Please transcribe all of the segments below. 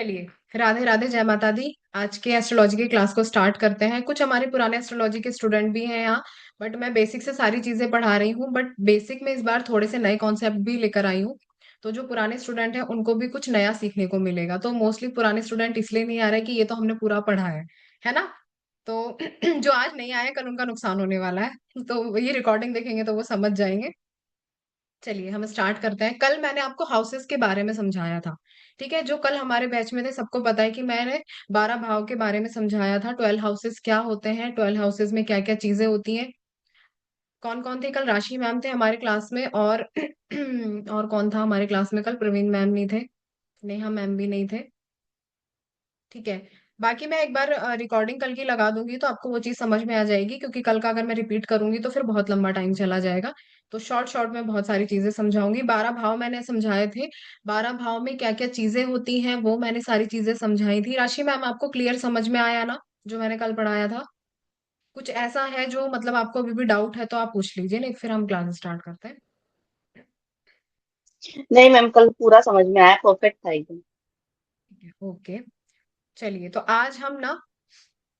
चलिए, राधे राधे, जय माता दी। आज के एस्ट्रोलॉजी की क्लास को स्टार्ट करते हैं। कुछ हमारे पुराने एस्ट्रोलॉजी के स्टूडेंट भी हैं यहाँ, बट मैं बेसिक से सारी चीजें पढ़ा रही हूँ। बट बेसिक में इस बार थोड़े से नए कॉन्सेप्ट भी लेकर आई हूँ, तो जो पुराने स्टूडेंट हैं उनको भी कुछ नया सीखने को मिलेगा। तो मोस्टली पुराने स्टूडेंट इसलिए नहीं आ रहे कि ये तो हमने पूरा पढ़ा है ना। तो जो आज नहीं आए, कल उनका नुकसान होने वाला है। तो ये रिकॉर्डिंग देखेंगे तो वो समझ जाएंगे। चलिए हम स्टार्ट करते हैं। कल मैंने आपको हाउसेस के बारे में समझाया था, ठीक है। जो कल हमारे बैच में थे सबको पता है कि मैंने 12 भाव के बारे में समझाया था। 12 हाउसेस क्या होते हैं, 12 हाउसेस में क्या क्या चीजें होती हैं। कौन कौन थे कल? राशि मैम थे हमारे क्लास में, और और कौन था हमारे क्लास में कल? प्रवीण मैम नहीं थे, नेहा मैम भी नहीं थे, ठीक है। बाकी मैं एक बार रिकॉर्डिंग कल की लगा दूंगी तो आपको वो चीज समझ में आ जाएगी, क्योंकि कल का अगर मैं रिपीट करूंगी तो फिर बहुत लंबा टाइम चला जाएगा। तो शॉर्ट शॉर्ट में बहुत सारी चीजें समझाऊंगी। 12 भाव मैंने समझाए थे। 12 भाव में क्या क्या चीजें होती हैं वो मैंने सारी चीजें समझाई थी। राशि मैम, आपको क्लियर समझ में आया ना जो मैंने कल पढ़ाया था? कुछ ऐसा है जो मतलब आपको अभी भी डाउट है तो आप पूछ लीजिए, नहीं फिर हम क्लास स्टार्ट करते हैं। नहीं मैम, कल पूरा समझ में आया, परफेक्ट था एकदम। ठीक है, ओके। चलिए, तो आज हम ना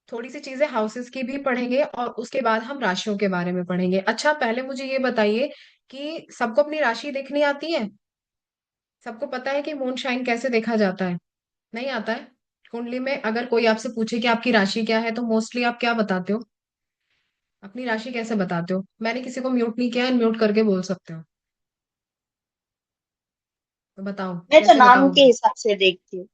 थोड़ी सी चीजें हाउसेस की भी पढ़ेंगे और उसके बाद हम राशियों के बारे में पढ़ेंगे। अच्छा, पहले मुझे ये बताइए कि सबको अपनी राशि देखनी आती है? सबको पता है कि मून शाइन कैसे देखा जाता है? नहीं आता है? कुंडली में अगर कोई आपसे पूछे कि आपकी राशि क्या है तो मोस्टली आप क्या बताते हो? अपनी राशि कैसे बताते हो? मैंने किसी को म्यूट नहीं किया, म्यूट करके बोल सकते हो। तो बताओ मैं तो कैसे नाम के बताओगे? हिसाब से देखती हूँ।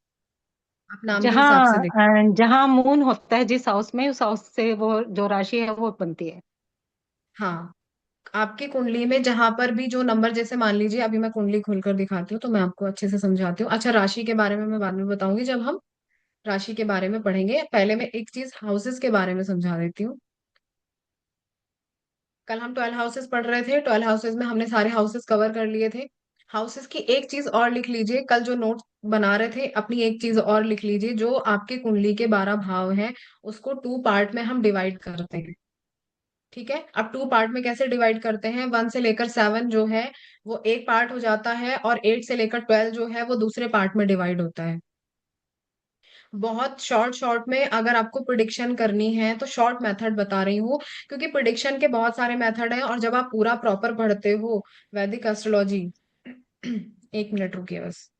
आप नाम के हिसाब से जहाँ देख। जहाँ मून होता है जिस हाउस में, उस हाउस से वो जो राशि है वो बनती है। हाँ, आपकी कुंडली में जहां पर भी जो नंबर, जैसे मान लीजिए अभी मैं कुंडली खोलकर दिखाती हूँ तो मैं आपको अच्छे से समझाती हूँ। अच्छा, राशि के बारे में मैं बाद में बताऊंगी जब हम राशि के बारे में पढ़ेंगे। पहले मैं एक चीज हाउसेस के बारे में समझा देती हूँ। कल हम 12 हाउसेस पढ़ रहे थे। 12 हाउसेस में हमने सारे हाउसेस कवर कर लिए थे। हाउसेस की एक चीज और लिख लीजिए, कल जो नोट बना रहे थे अपनी एक चीज और लिख लीजिए। जो आपके कुंडली के 12 भाव हैं उसको टू पार्ट में हम डिवाइड करते हैं, ठीक है। अब टू पार्ट में कैसे डिवाइड करते हैं? 1 से लेकर 7 जो है वो एक पार्ट हो जाता है, और 8 से लेकर 12 जो है वो दूसरे पार्ट में डिवाइड होता है। बहुत शॉर्ट शॉर्ट में अगर आपको प्रिडिक्शन करनी है तो शॉर्ट मेथड बता रही हूँ, क्योंकि प्रिडिक्शन के बहुत सारे मेथड हैं और जब आप पूरा प्रॉपर पढ़ते हो वैदिक एस्ट्रोलॉजी। एक मिनट रुकिए बस।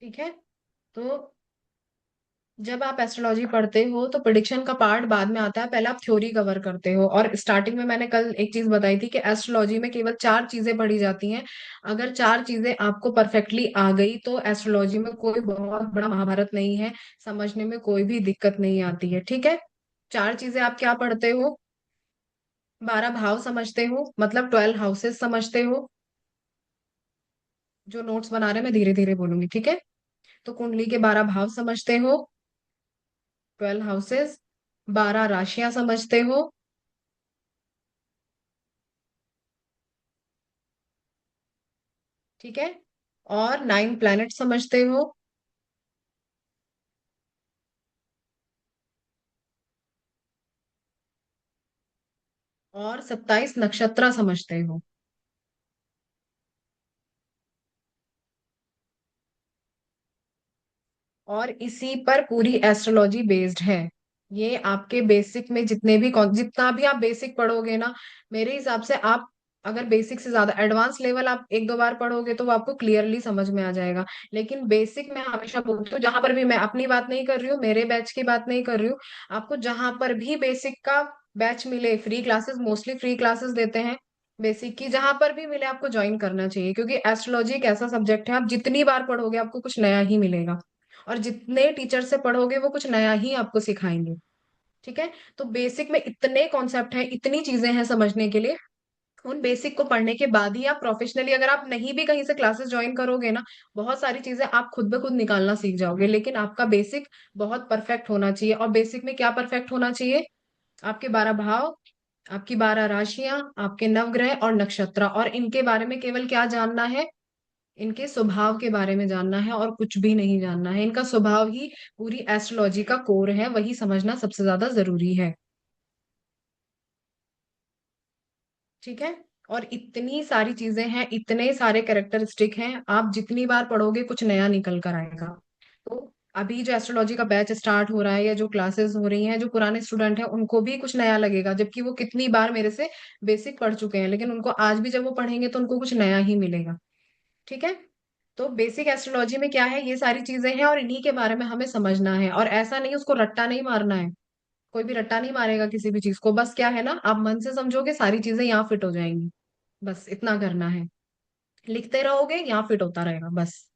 ठीक है, तो जब आप एस्ट्रोलॉजी पढ़ते हो तो प्रिडिक्शन का पार्ट बाद में आता है, पहले आप थ्योरी कवर करते हो। और स्टार्टिंग में मैंने कल एक चीज बताई थी कि एस्ट्रोलॉजी में केवल चार चीजें पढ़ी जाती हैं। अगर चार चीजें आपको परफेक्टली आ गई तो एस्ट्रोलॉजी में कोई बहुत बड़ा महाभारत नहीं है, समझने में कोई भी दिक्कत नहीं आती है, ठीक है। चार चीजें आप क्या पढ़ते हो? 12 भाव समझते हो, मतलब 12 हाउसेस समझते हो। जो नोट्स बना रहे हैं मैं धीरे धीरे बोलूंगी, ठीक है। तो कुंडली के 12 भाव समझते हो, 12 हाउसेस। 12 राशियां समझते हो, ठीक है। और 9 प्लैनेट समझते हो, और 27 नक्षत्र समझते हो। और इसी पर पूरी एस्ट्रोलॉजी बेस्ड है। ये आपके बेसिक में जितने भी जितना भी आप बेसिक पढ़ोगे ना, मेरे हिसाब से आप अगर बेसिक से ज्यादा एडवांस लेवल आप एक दो बार पढ़ोगे तो वो आपको क्लियरली समझ में आ जाएगा। लेकिन बेसिक में हमेशा बोलती हूँ, जहां पर भी, मैं अपनी बात नहीं कर रही हूँ, मेरे बैच की बात नहीं कर रही हूँ, आपको जहां पर भी बेसिक का बैच मिले, free classes, mostly free classes देते हैं बेसिक की, जहां पर भी मिले आपको ज्वाइन करना चाहिए। क्योंकि एस्ट्रोलॉजी एक ऐसा सब्जेक्ट है, आप जितनी बार पढ़ोगे आपको कुछ नया ही मिलेगा, और जितने टीचर से पढ़ोगे वो कुछ नया ही आपको सिखाएंगे, ठीक है। तो बेसिक में इतने कॉन्सेप्ट हैं, इतनी चीजें हैं समझने के लिए। उन बेसिक को पढ़ने के बाद ही आप प्रोफेशनली, अगर आप नहीं भी कहीं से क्लासेस ज्वाइन करोगे ना, बहुत सारी चीजें आप खुद ब खुद निकालना सीख जाओगे। लेकिन आपका बेसिक बहुत परफेक्ट होना चाहिए। और बेसिक में क्या परफेक्ट होना चाहिए? आपके 12 भाव, आपकी 12 राशियां, आपके नवग्रह और नक्षत्र, और इनके बारे में केवल क्या जानना है? इनके स्वभाव के बारे में जानना है और कुछ भी नहीं जानना है। इनका स्वभाव ही पूरी एस्ट्रोलॉजी का कोर है, वही समझना सबसे ज्यादा जरूरी है। ठीक है। और इतनी सारी चीजें हैं, इतने सारे कैरेक्टरिस्टिक हैं, आप जितनी बार पढ़ोगे कुछ नया निकल कर आएगा। तो अभी जो एस्ट्रोलॉजी का बैच स्टार्ट हो रहा है या जो क्लासेस हो रही हैं, जो पुराने स्टूडेंट हैं उनको भी कुछ नया लगेगा, जबकि वो कितनी बार मेरे से बेसिक पढ़ चुके हैं, लेकिन उनको आज भी जब वो पढ़ेंगे तो उनको कुछ नया ही मिलेगा। ठीक है। तो बेसिक एस्ट्रोलॉजी में क्या है, ये सारी चीजें हैं और इन्हीं के बारे में हमें समझना है, और ऐसा नहीं उसको रट्टा नहीं मारना है। कोई भी रट्टा नहीं मारेगा किसी भी चीज को, बस क्या है ना, आप मन से समझोगे सारी चीजें यहाँ फिट हो जाएंगी। बस इतना करना है। लिखते रहोगे यहाँ फिट होता रहेगा बस।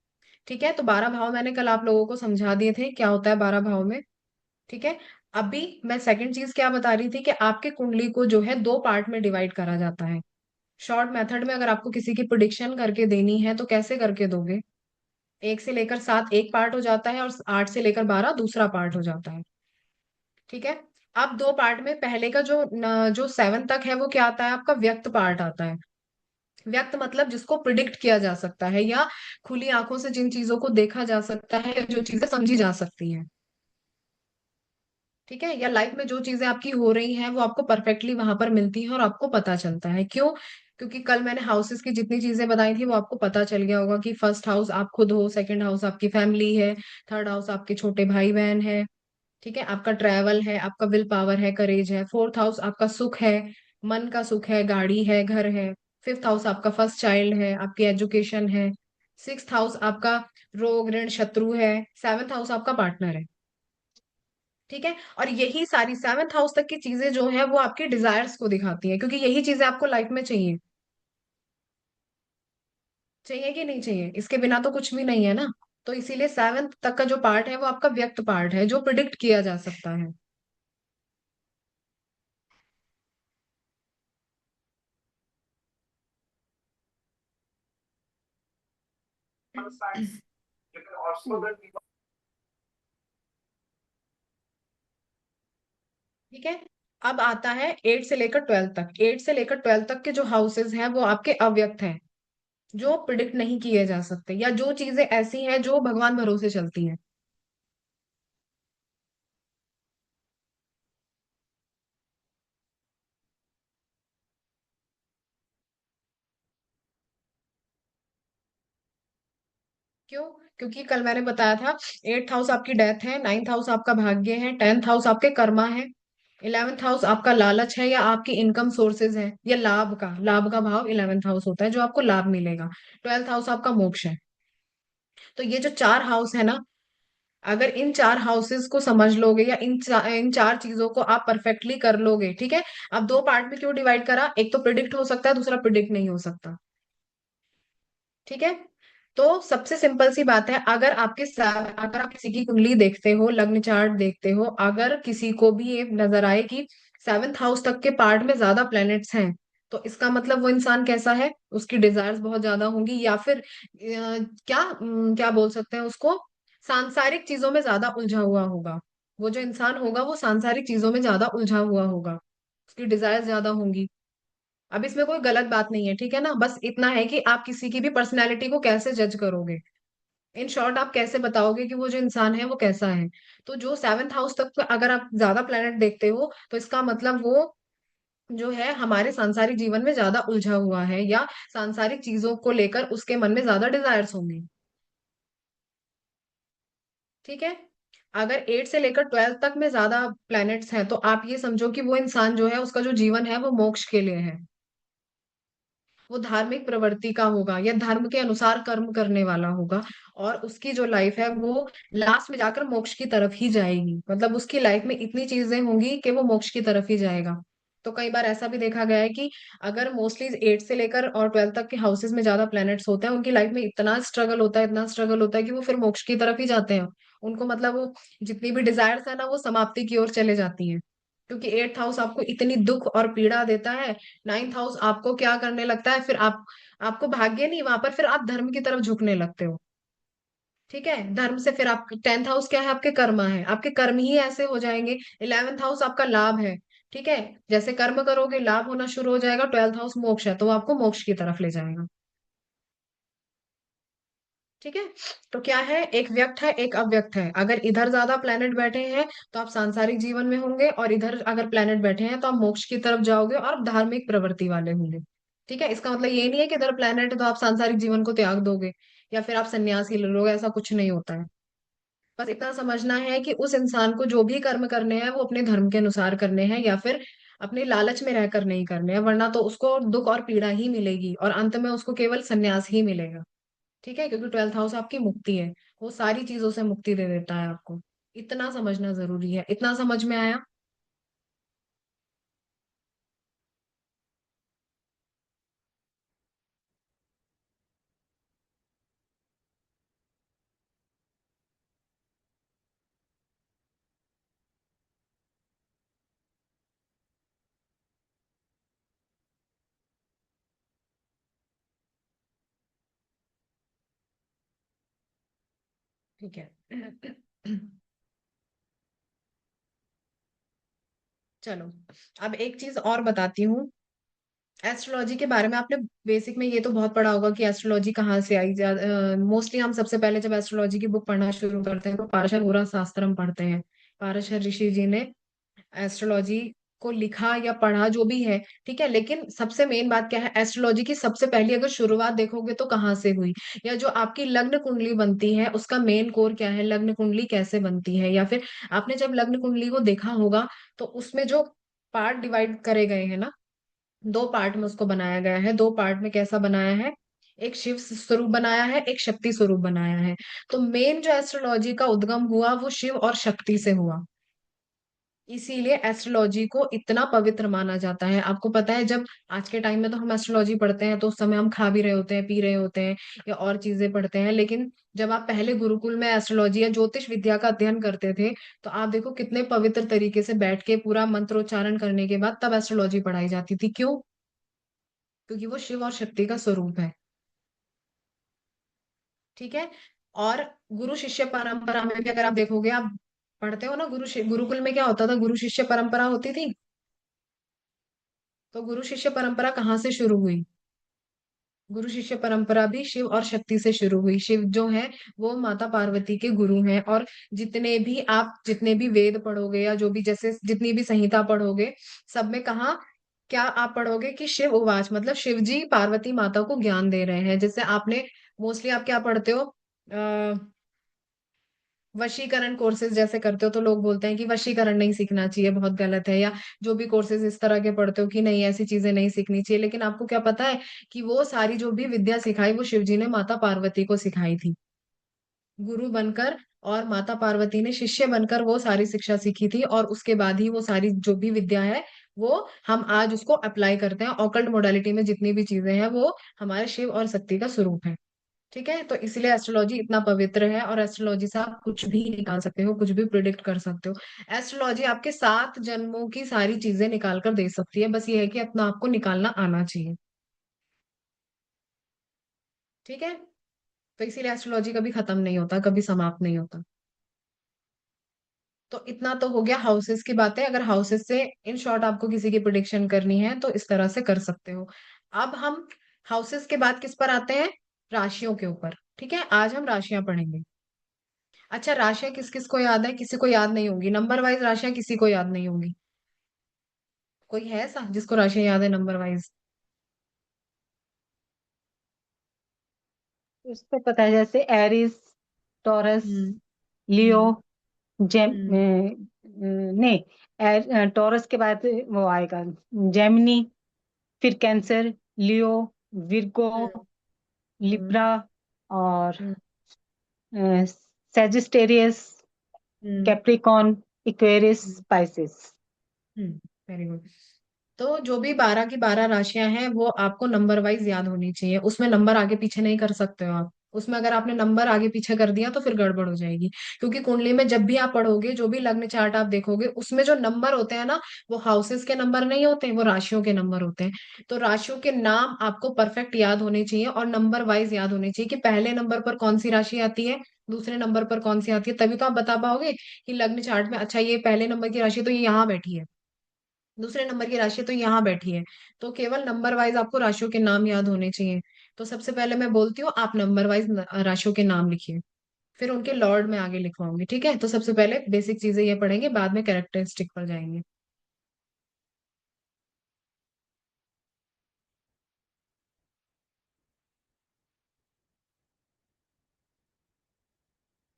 ठीक है। तो 12 भाव मैंने कल आप लोगों को समझा दिए थे क्या होता है 12 भाव में। ठीक है। अभी मैं सेकंड चीज क्या बता रही थी कि आपके कुंडली को जो है दो पार्ट में डिवाइड करा जाता है। शॉर्ट मेथड में अगर आपको किसी की प्रिडिक्शन करके देनी है तो कैसे करके दोगे? 1 से लेकर 7 एक पार्ट हो जाता है और 8 से लेकर 12 दूसरा पार्ट हो जाता है। ठीक है। अब दो पार्ट में पहले का जो 7 तक है वो क्या आता है आपका? व्यक्त पार्ट आता है। व्यक्त मतलब जिसको प्रिडिक्ट किया जा सकता है, या खुली आंखों से जिन चीजों को देखा जा सकता है, जो चीजें समझी जा सकती हैं। ठीक है। या लाइफ में जो चीजें आपकी हो रही हैं वो आपको परफेक्टली वहां पर मिलती हैं और आपको पता चलता है। क्यों? क्योंकि कल मैंने हाउसेस की जितनी चीजें बताई थी वो आपको पता चल गया होगा कि फर्स्ट हाउस आप खुद हो, सेकंड हाउस आपकी फैमिली है, थर्ड हाउस आपके छोटे भाई बहन है। ठीक है। आपका ट्रैवल है, आपका विल पावर है, करेज है। फोर्थ हाउस आपका सुख है, मन का सुख है, गाड़ी है, घर है। फिफ्थ हाउस आपका फर्स्ट चाइल्ड है, आपकी एजुकेशन है। सिक्स्थ हाउस आपका रोग ऋण शत्रु है। सेवंथ हाउस आपका पार्टनर है। ठीक है। और यही सारी सेवंथ हाउस तक की चीजें जो है वो आपके डिजायर्स को दिखाती है, क्योंकि यही चीजें आपको लाइफ में चाहिए। चाहिए कि नहीं चाहिए? इसके बिना तो कुछ भी नहीं है ना। तो इसीलिए सेवंथ तक का जो पार्ट है वो आपका व्यक्त पार्ट है, जो प्रिडिक्ट किया जा सकता है। ठीक है। अब आता है 8 से लेकर 12 तक। 8 से लेकर 12 तक के जो हाउसेस हैं वो आपके अव्यक्त हैं, जो प्रिडिक्ट नहीं किए जा सकते, या जो चीजें ऐसी हैं जो भगवान भरोसे चलती हैं। क्यों? क्योंकि कल मैंने बताया था, 8th हाउस आपकी डेथ है, 9th हाउस आपका भाग्य है, 10th हाउस आपके कर्मा है, 11th हाउस आपका लालच है या आपकी इनकम सोर्सेज है, या लाभ का भाव 11th हाउस होता है, जो आपको लाभ मिलेगा। 12th हाउस आपका मोक्ष है। तो ये जो चार हाउस है ना, अगर इन चार हाउसेस को समझ लोगे, या इन चार चीजों को आप परफेक्टली कर लोगे। ठीक है। अब दो पार्ट में क्यों डिवाइड करा? एक तो प्रिडिक्ट हो सकता है, दूसरा प्रिडिक्ट नहीं हो सकता। ठीक है। तो सबसे सिंपल सी बात है, अगर आप किसी की कुंडली देखते हो, लग्न चार्ट देखते हो, अगर किसी को भी ये नजर आए कि 7th हाउस तक के पार्ट में ज्यादा प्लैनेट्स हैं, तो इसका मतलब वो इंसान कैसा है? उसकी डिजायर्स बहुत ज्यादा होंगी, या फिर क्या बोल सकते हैं उसको, सांसारिक चीजों में ज्यादा उलझा हुआ होगा। वो जो इंसान होगा वो सांसारिक चीजों में ज्यादा उलझा हुआ होगा, उसकी डिजायर्स ज्यादा होंगी। अब इसमें कोई गलत बात नहीं है, ठीक है ना। बस इतना है कि आप किसी की भी पर्सनैलिटी को कैसे जज करोगे। इन शॉर्ट आप कैसे बताओगे कि वो जो इंसान है वो कैसा है। तो जो 7th हाउस तक अगर आप ज्यादा प्लेनेट देखते हो तो इसका मतलब वो जो है हमारे सांसारिक जीवन में ज्यादा उलझा हुआ है, या सांसारिक चीजों को लेकर उसके मन में ज्यादा डिजायर्स होंगे। ठीक है। अगर 8 से लेकर 12 तक में ज्यादा प्लैनेट्स हैं तो आप ये समझो कि वो इंसान जो है उसका जो जीवन है वो मोक्ष के लिए है। वो धार्मिक प्रवृत्ति का होगा, या धर्म के अनुसार कर्म करने वाला होगा, और उसकी जो लाइफ है वो लास्ट में जाकर मोक्ष की तरफ ही जाएगी। मतलब उसकी लाइफ में इतनी चीजें होंगी कि वो मोक्ष की तरफ ही जाएगा। तो कई बार ऐसा भी देखा गया है कि अगर मोस्टली 8 से लेकर और 12 तक के हाउसेस में ज्यादा प्लैनेट्स होते हैं, उनकी लाइफ में इतना स्ट्रगल होता है, इतना स्ट्रगल होता है कि वो फिर मोक्ष की तरफ ही जाते हैं। उनको मतलब वो जितनी भी डिजायर्स है ना वो समाप्ति की ओर चले जाती हैं। क्योंकि 8th हाउस आपको इतनी दुख और पीड़ा देता है। 9th हाउस आपको क्या करने लगता है फिर? आपको भाग्य नहीं, वहां पर फिर आप धर्म की तरफ झुकने लगते हो। ठीक है। धर्म से फिर आप 10th हाउस क्या है? आपके कर्मा है, आपके कर्म ही ऐसे हो जाएंगे। 11th हाउस आपका लाभ है। ठीक है। जैसे कर्म करोगे लाभ होना शुरू हो जाएगा, 12th हाउस मोक्ष है तो वो आपको मोक्ष की तरफ ले जाएगा। ठीक है। तो क्या है, एक व्यक्त है एक अव्यक्त है। अगर इधर ज्यादा प्लेनेट बैठे हैं तो आप सांसारिक जीवन में होंगे, और इधर अगर प्लेनेट बैठे हैं तो आप मोक्ष की तरफ जाओगे और धार्मिक प्रवृत्ति वाले होंगे। ठीक है। इसका मतलब ये नहीं है कि इधर प्लेनेट है तो आप सांसारिक जीवन को त्याग दोगे या फिर आप सन्यासी ले लोगे, ऐसा कुछ नहीं होता है। बस इतना समझना है कि उस इंसान को जो भी कर्म करने हैं वो अपने धर्म के अनुसार करने हैं, या फिर अपने लालच में रहकर नहीं करने हैं, वरना तो उसको दुख और पीड़ा ही मिलेगी और अंत में उसको केवल सन्यास ही मिलेगा। ठीक है, क्योंकि 12th हाउस आपकी मुक्ति है, वो सारी चीजों से मुक्ति दे देता है आपको। इतना समझना जरूरी है। इतना समझ में आया? ठीक है। चलो, अब एक चीज और बताती हूँ। एस्ट्रोलॉजी के बारे में आपने बेसिक में ये तो बहुत पढ़ा होगा कि एस्ट्रोलॉजी कहाँ से आई। मोस्टली हम सबसे पहले जब एस्ट्रोलॉजी की बुक पढ़ना शुरू करते हैं तो पारशर होरा शास्त्रम पढ़ते हैं। पारशर ऋषि जी ने एस्ट्रोलॉजी को लिखा या पढ़ा जो भी है। ठीक है, लेकिन सबसे मेन बात क्या है, एस्ट्रोलॉजी की सबसे पहली अगर शुरुआत देखोगे तो कहाँ से हुई, या जो आपकी लग्न कुंडली बनती है उसका मेन कोर क्या है, लग्न कुंडली कैसे बनती है, या फिर आपने जब लग्न कुंडली को देखा होगा तो उसमें जो पार्ट डिवाइड करे गए हैं ना, दो पार्ट में उसको बनाया गया है। दो पार्ट में कैसा बनाया है, एक शिव स्वरूप बनाया है, एक शक्ति स्वरूप बनाया है। तो मेन जो एस्ट्रोलॉजी का उद्गम हुआ वो शिव और शक्ति से हुआ। इसीलिए एस्ट्रोलॉजी को इतना पवित्र माना जाता है। आपको पता है, जब आज के टाइम में तो हम एस्ट्रोलॉजी पढ़ते हैं तो उस समय हम खा भी रहे होते हैं, पी रहे होते हैं, या और चीजें पढ़ते हैं, लेकिन जब आप पहले गुरुकुल में एस्ट्रोलॉजी या ज्योतिष विद्या का अध्ययन करते थे तो आप देखो कितने पवित्र तरीके से बैठ के पूरा मंत्रोच्चारण करने के बाद तब एस्ट्रोलॉजी पढ़ाई जाती थी। क्यों? क्योंकि वो शिव और शक्ति का स्वरूप है। ठीक है। और गुरु शिष्य परंपरा में भी अगर आप देखोगे, आप पढ़ते हो ना, गुरुकुल में क्या होता था, गुरु शिष्य परंपरा होती थी। तो गुरु शिष्य परंपरा कहाँ से शुरू हुई? गुरु शिष्य परंपरा भी शिव और शक्ति से शुरू हुई। शिव जो है वो माता पार्वती के गुरु हैं, और जितने भी वेद पढ़ोगे या जो भी जैसे जितनी भी संहिता पढ़ोगे, सब में कहा क्या आप पढ़ोगे कि शिव उवाच, मतलब शिव जी पार्वती माता को ज्ञान दे रहे हैं। जैसे आपने मोस्टली आप क्या पढ़ते हो, वशीकरण कोर्सेज जैसे करते हो तो लोग बोलते हैं कि वशीकरण नहीं सीखना चाहिए, बहुत गलत है, या जो भी कोर्सेज इस तरह के पढ़ते हो कि नहीं ऐसी चीजें नहीं सीखनी चाहिए। लेकिन आपको क्या पता है कि वो सारी जो भी विद्या सिखाई वो शिव जी ने माता पार्वती को सिखाई थी, गुरु बनकर। और माता पार्वती ने शिष्य बनकर वो सारी शिक्षा सीखी थी, और उसके बाद ही वो सारी जो भी विद्या है वो हम आज उसको अप्लाई करते हैं। ऑकल्ट मोडालिटी में जितनी भी चीजें हैं वो हमारे शिव और शक्ति का स्वरूप है। ठीक है, तो इसलिए एस्ट्रोलॉजी इतना पवित्र है, और एस्ट्रोलॉजी से आप कुछ भी निकाल सकते हो, कुछ भी प्रिडिक्ट कर सकते हो। एस्ट्रोलॉजी आपके 7 जन्मों की सारी चीजें निकाल कर दे सकती है, बस ये है कि अपना आपको निकालना आना चाहिए। ठीक है। तो इसीलिए एस्ट्रोलॉजी कभी खत्म नहीं होता, कभी समाप्त नहीं होता। तो इतना तो हो गया हाउसेस की बातें। अगर हाउसेस से इन शॉर्ट आपको किसी की प्रिडिक्शन करनी है तो इस तरह से कर सकते हो। अब हम हाउसेस के बाद किस पर आते हैं, राशियों के ऊपर। ठीक है, आज हम राशियां पढ़ेंगे। अच्छा, राशियां किस किस को याद है? किसी को याद नहीं होंगी नंबर वाइज राशियां, किसी को याद नहीं होंगी। कोई है ऐसा जिसको राशियां याद है नंबर वाइज? उसको पता है, जैसे एरिस, टॉरस, हम्म। लियो, हम्म। जेम हम्म। नहीं, टॉरस के बाद वो आएगा जेमिनी, फिर कैंसर, लियो, विर्गो, हम्म। हम्म। लिब्रा, और hmm. Sagittarius, hmm. Capricorn, Aquarius, hmm. Pisces. Hmm. Very good. तो जो भी 12 की 12 राशियां हैं वो आपको नंबर वाइज याद होनी चाहिए, उसमें नंबर आगे पीछे नहीं कर सकते हो आप। उसमें अगर आपने नंबर आगे पीछे कर दिया तो फिर गड़बड़ हो जाएगी। क्योंकि कुंडली में जब भी आप पढ़ोगे, जो भी लग्न चार्ट आप देखोगे, उसमें जो नंबर होते हैं ना, वो हाउसेस के नंबर नहीं होते, वो राशियों के नंबर होते हैं। तो राशियों के नाम आपको परफेक्ट याद होने चाहिए और नंबर वाइज याद होने चाहिए कि पहले नंबर पर कौन सी राशि आती है, दूसरे नंबर पर कौन सी आती है। तभी तो आप बता पाओगे कि लग्न चार्ट में अच्छा ये पहले नंबर की राशि तो ये यहाँ बैठी है। दूसरे नंबर की राशि तो यहाँ बैठी है। तो केवल नंबर वाइज आपको राशियों के नाम याद होने चाहिए। तो सबसे पहले मैं बोलती हूँ, आप नंबर वाइज राशियों के नाम लिखिए। फिर उनके लॉर्ड में आगे लिखवाऊंगी, ठीक है? तो सबसे पहले बेसिक चीजें ये पढ़ेंगे, बाद में कैरेक्टरिस्टिक पर जाएंगे।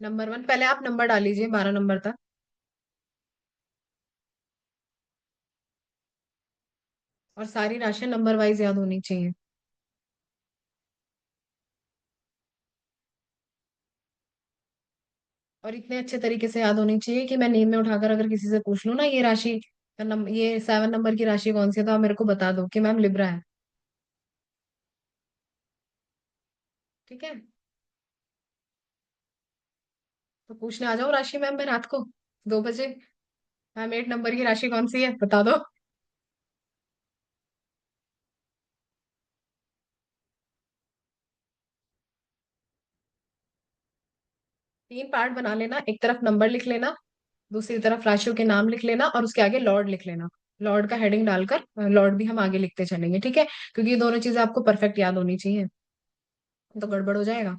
नंबर वन, पहले आप नंबर डाल लीजिए 12 नंबर तक। और सारी राशियां नंबर वाइज याद होनी चाहिए। और इतने अच्छे तरीके से याद होनी चाहिए कि मैं नींद में उठाकर अगर किसी से पूछ लूँ ना, ये राशि का ये 7 नंबर की राशि कौन सी है, तो आप मेरे को बता दो कि मैम लिब्रा है। ठीक है? तो पूछने आ जाओ राशि मैम, मैं रात को 2 बजे, मैम 8 नंबर की राशि कौन सी है बता दो। 3 पार्ट बना लेना, एक तरफ नंबर लिख लेना, दूसरी तरफ राशियों के नाम लिख लेना, और उसके आगे लॉर्ड लिख लेना। लॉर्ड का हेडिंग डालकर लॉर्ड भी हम आगे लिखते चलेंगे, ठीक है? क्योंकि ये दोनों चीजें आपको परफेक्ट याद होनी चाहिए, तो गड़बड़ हो जाएगा।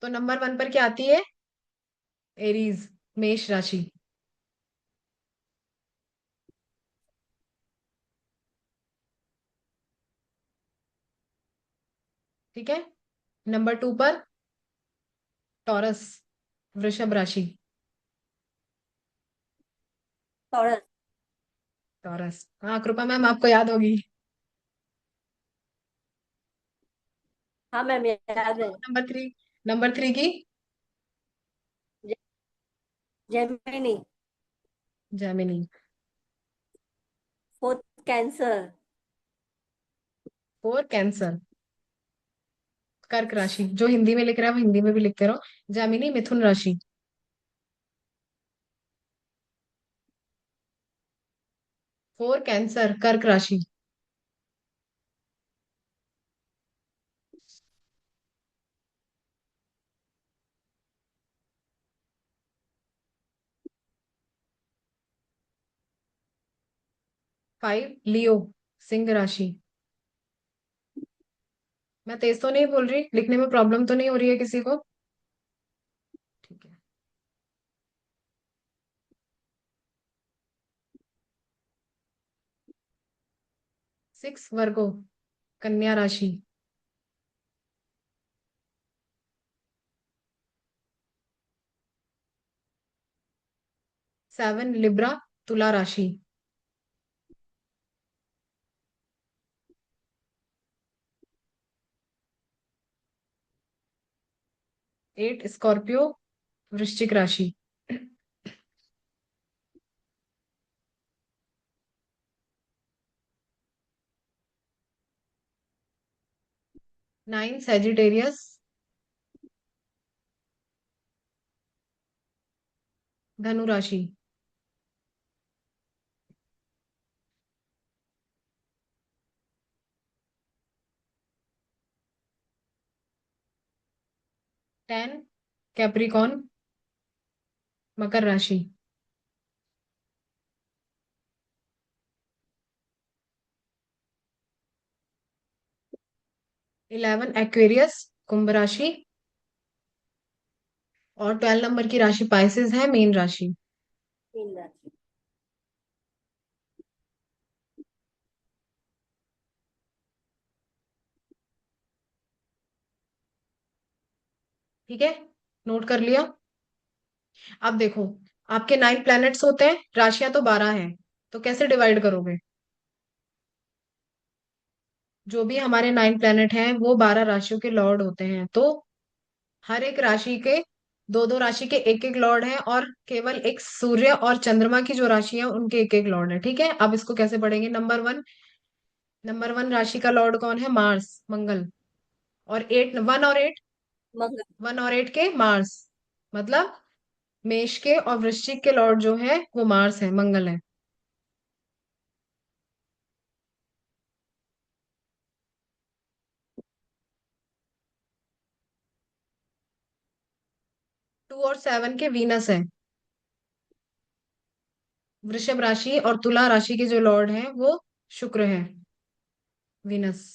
तो नंबर वन पर क्या आती है? एरीज, मेष राशि। ठीक है। नंबर 2 पर टॉरस, वृषभ राशि। टॉरस। टॉरस, हाँ कृपा मैम आपको याद होगी। हाँ मैम याद है। नंबर 3, नंबर 3 की Gemini. Gemini. Fourth cancer. 4 cancer. कर्क राशि, जो हिंदी में लिख रहा है वो हिंदी में भी लिखते रहो। जेमिनी मिथुन राशि। 4 कैंसर कर्क राशि। 5 लियो, सिंह राशि। मैं तेज तो नहीं बोल रही, लिखने में प्रॉब्लम तो नहीं हो रही है किसी को? ठीक है। 6 वर्गो, कन्या राशि। 7 लिब्रा, तुला राशि। 8 स्कॉर्पियो, वृश्चिक राशि। 9 सेजिटेरियस, धनु राशि। 10 कैप्रिकॉन, मकर राशि। 11 एक्वेरियस, कुंभ राशि। और 12 नंबर की राशि पाइसेस है, मीन राशि। तीन राशि। ठीक है, नोट कर लिया? अब देखो, आपके 9 प्लैनेट्स होते हैं, राशियां तो 12 हैं, तो कैसे डिवाइड करोगे? जो भी हमारे 9 प्लैनेट हैं वो 12 राशियों के लॉर्ड होते हैं, तो हर एक राशि के दो दो राशि के एक एक लॉर्ड हैं, और केवल एक सूर्य और चंद्रमा की जो राशि है उनके एक एक लॉर्ड है। ठीक है, अब इसको कैसे पढ़ेंगे? नंबर वन राशि का लॉर्ड कौन है? मार्स, मंगल। और 1 और 8, मंगल। 1 और 8 के मार्स, मतलब मेष के और वृश्चिक के लॉर्ड जो है वो मार्स है, मंगल है। 2 और 7 के वीनस है। वृषभ राशि और तुला राशि के जो लॉर्ड हैं वो शुक्र है, विनस।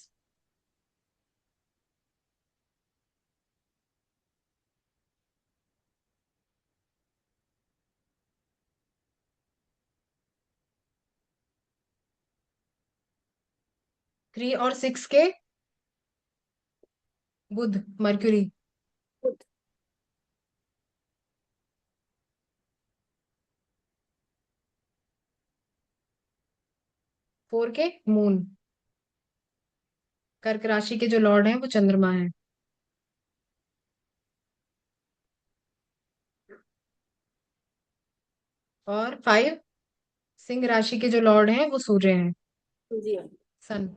3 और 6 के बुध, मर्क्यूरी। बुध। 4 के मून। कर्क राशि के जो लॉर्ड हैं वो चंद्रमा है। और 5 सिंह राशि के जो लॉर्ड हैं वो सूर्य हैं, जी। सन।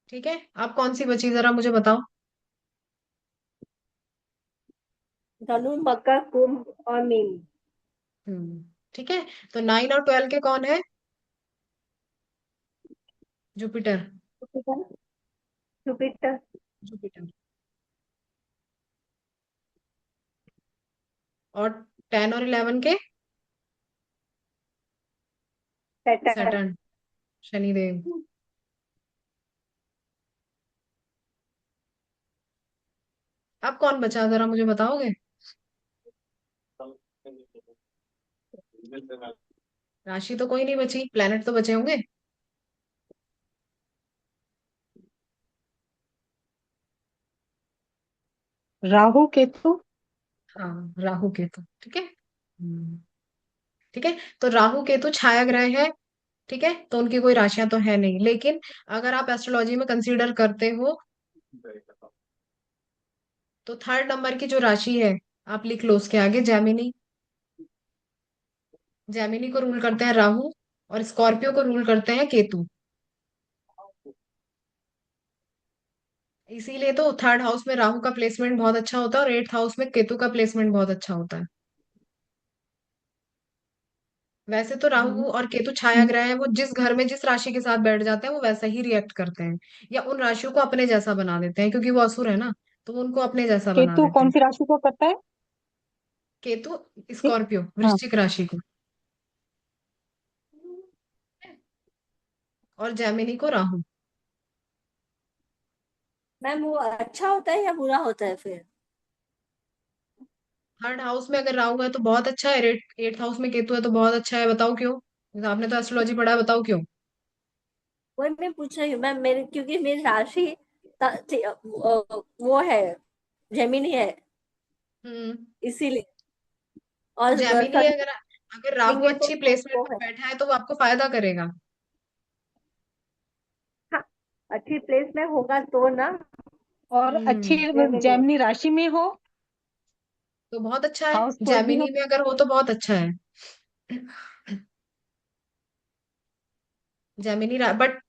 ठीक है, आप कौन सी बची जरा मुझे बताओ। धनु, मकर, कुंभ और मीन। ठीक है, तो 9 और 12 के कौन है? जुपिटर। जुपिटर। जुपिटर। जुपिटर। और 10 और 11 के? सैटर्न। सैटर्न, शनिदेव। अब कौन बचा जरा मुझे बताओगे? राशि तो कोई नहीं बची, प्लेनेट तो बचे होंगे। राहु केतु। हाँ, राहु केतु, ठीक है। ठीक है, तो राहु केतु छाया ग्रह है। ठीक है, तो उनकी कोई राशियां तो है नहीं, लेकिन अगर आप एस्ट्रोलॉजी में कंसीडर करते हो तो 3rd नंबर की जो राशि है, आप लिख लो उसके आगे जैमिनी। जैमिनी को रूल करते हैं राहु, और स्कॉर्पियो को रूल करते हैं केतु। इसीलिए तो 3rd हाउस में राहु का प्लेसमेंट बहुत अच्छा होता है और 8th हाउस में केतु का प्लेसमेंट बहुत अच्छा होता है। वैसे तो राहु हम्म, और केतु छाया ग्रह है, वो जिस घर में जिस राशि के साथ बैठ जाते हैं वो वैसा ही रिएक्ट करते हैं, या उन राशियों को अपने जैसा बना देते हैं, क्योंकि वो असुर है ना, तो वो उनको अपने जैसा बना केतु देते कौन हैं। सी राशि को करता है? केतु के- स्कॉर्पियो, हाँ। वृश्चिक राशि को। और जैमिनी को राहु। मैम वो अच्छा होता है या बुरा होता है फिर? 3rd हाउस में अगर राहु है तो बहुत अच्छा है, 8th हाउस में केतु है तो बहुत अच्छा है। बताओ क्यों? आपने तो एस्ट्रोलॉजी पढ़ा है, बताओ क्यों। वही मैं पूछ रही हूँ मैम, मेरे क्योंकि मेरी राशि वो है, जेमिनी है, हम्म। इसीलिए। तो और जैमिनी सन अगर अगर राहु लेंगे तो अच्छी प्लेसमेंट वो पर है। बैठा है तो वो आपको फायदा करेगा। हाँ, अच्छी प्लेस में होगा तो ना। और अच्छी जेमिनी। जेमिनी राशि में हो, तो बहुत अच्छा है, हाउसफुल भी हो। जैमिनी में अगर हो तो बहुत अच्छा है। जेमिनी, बट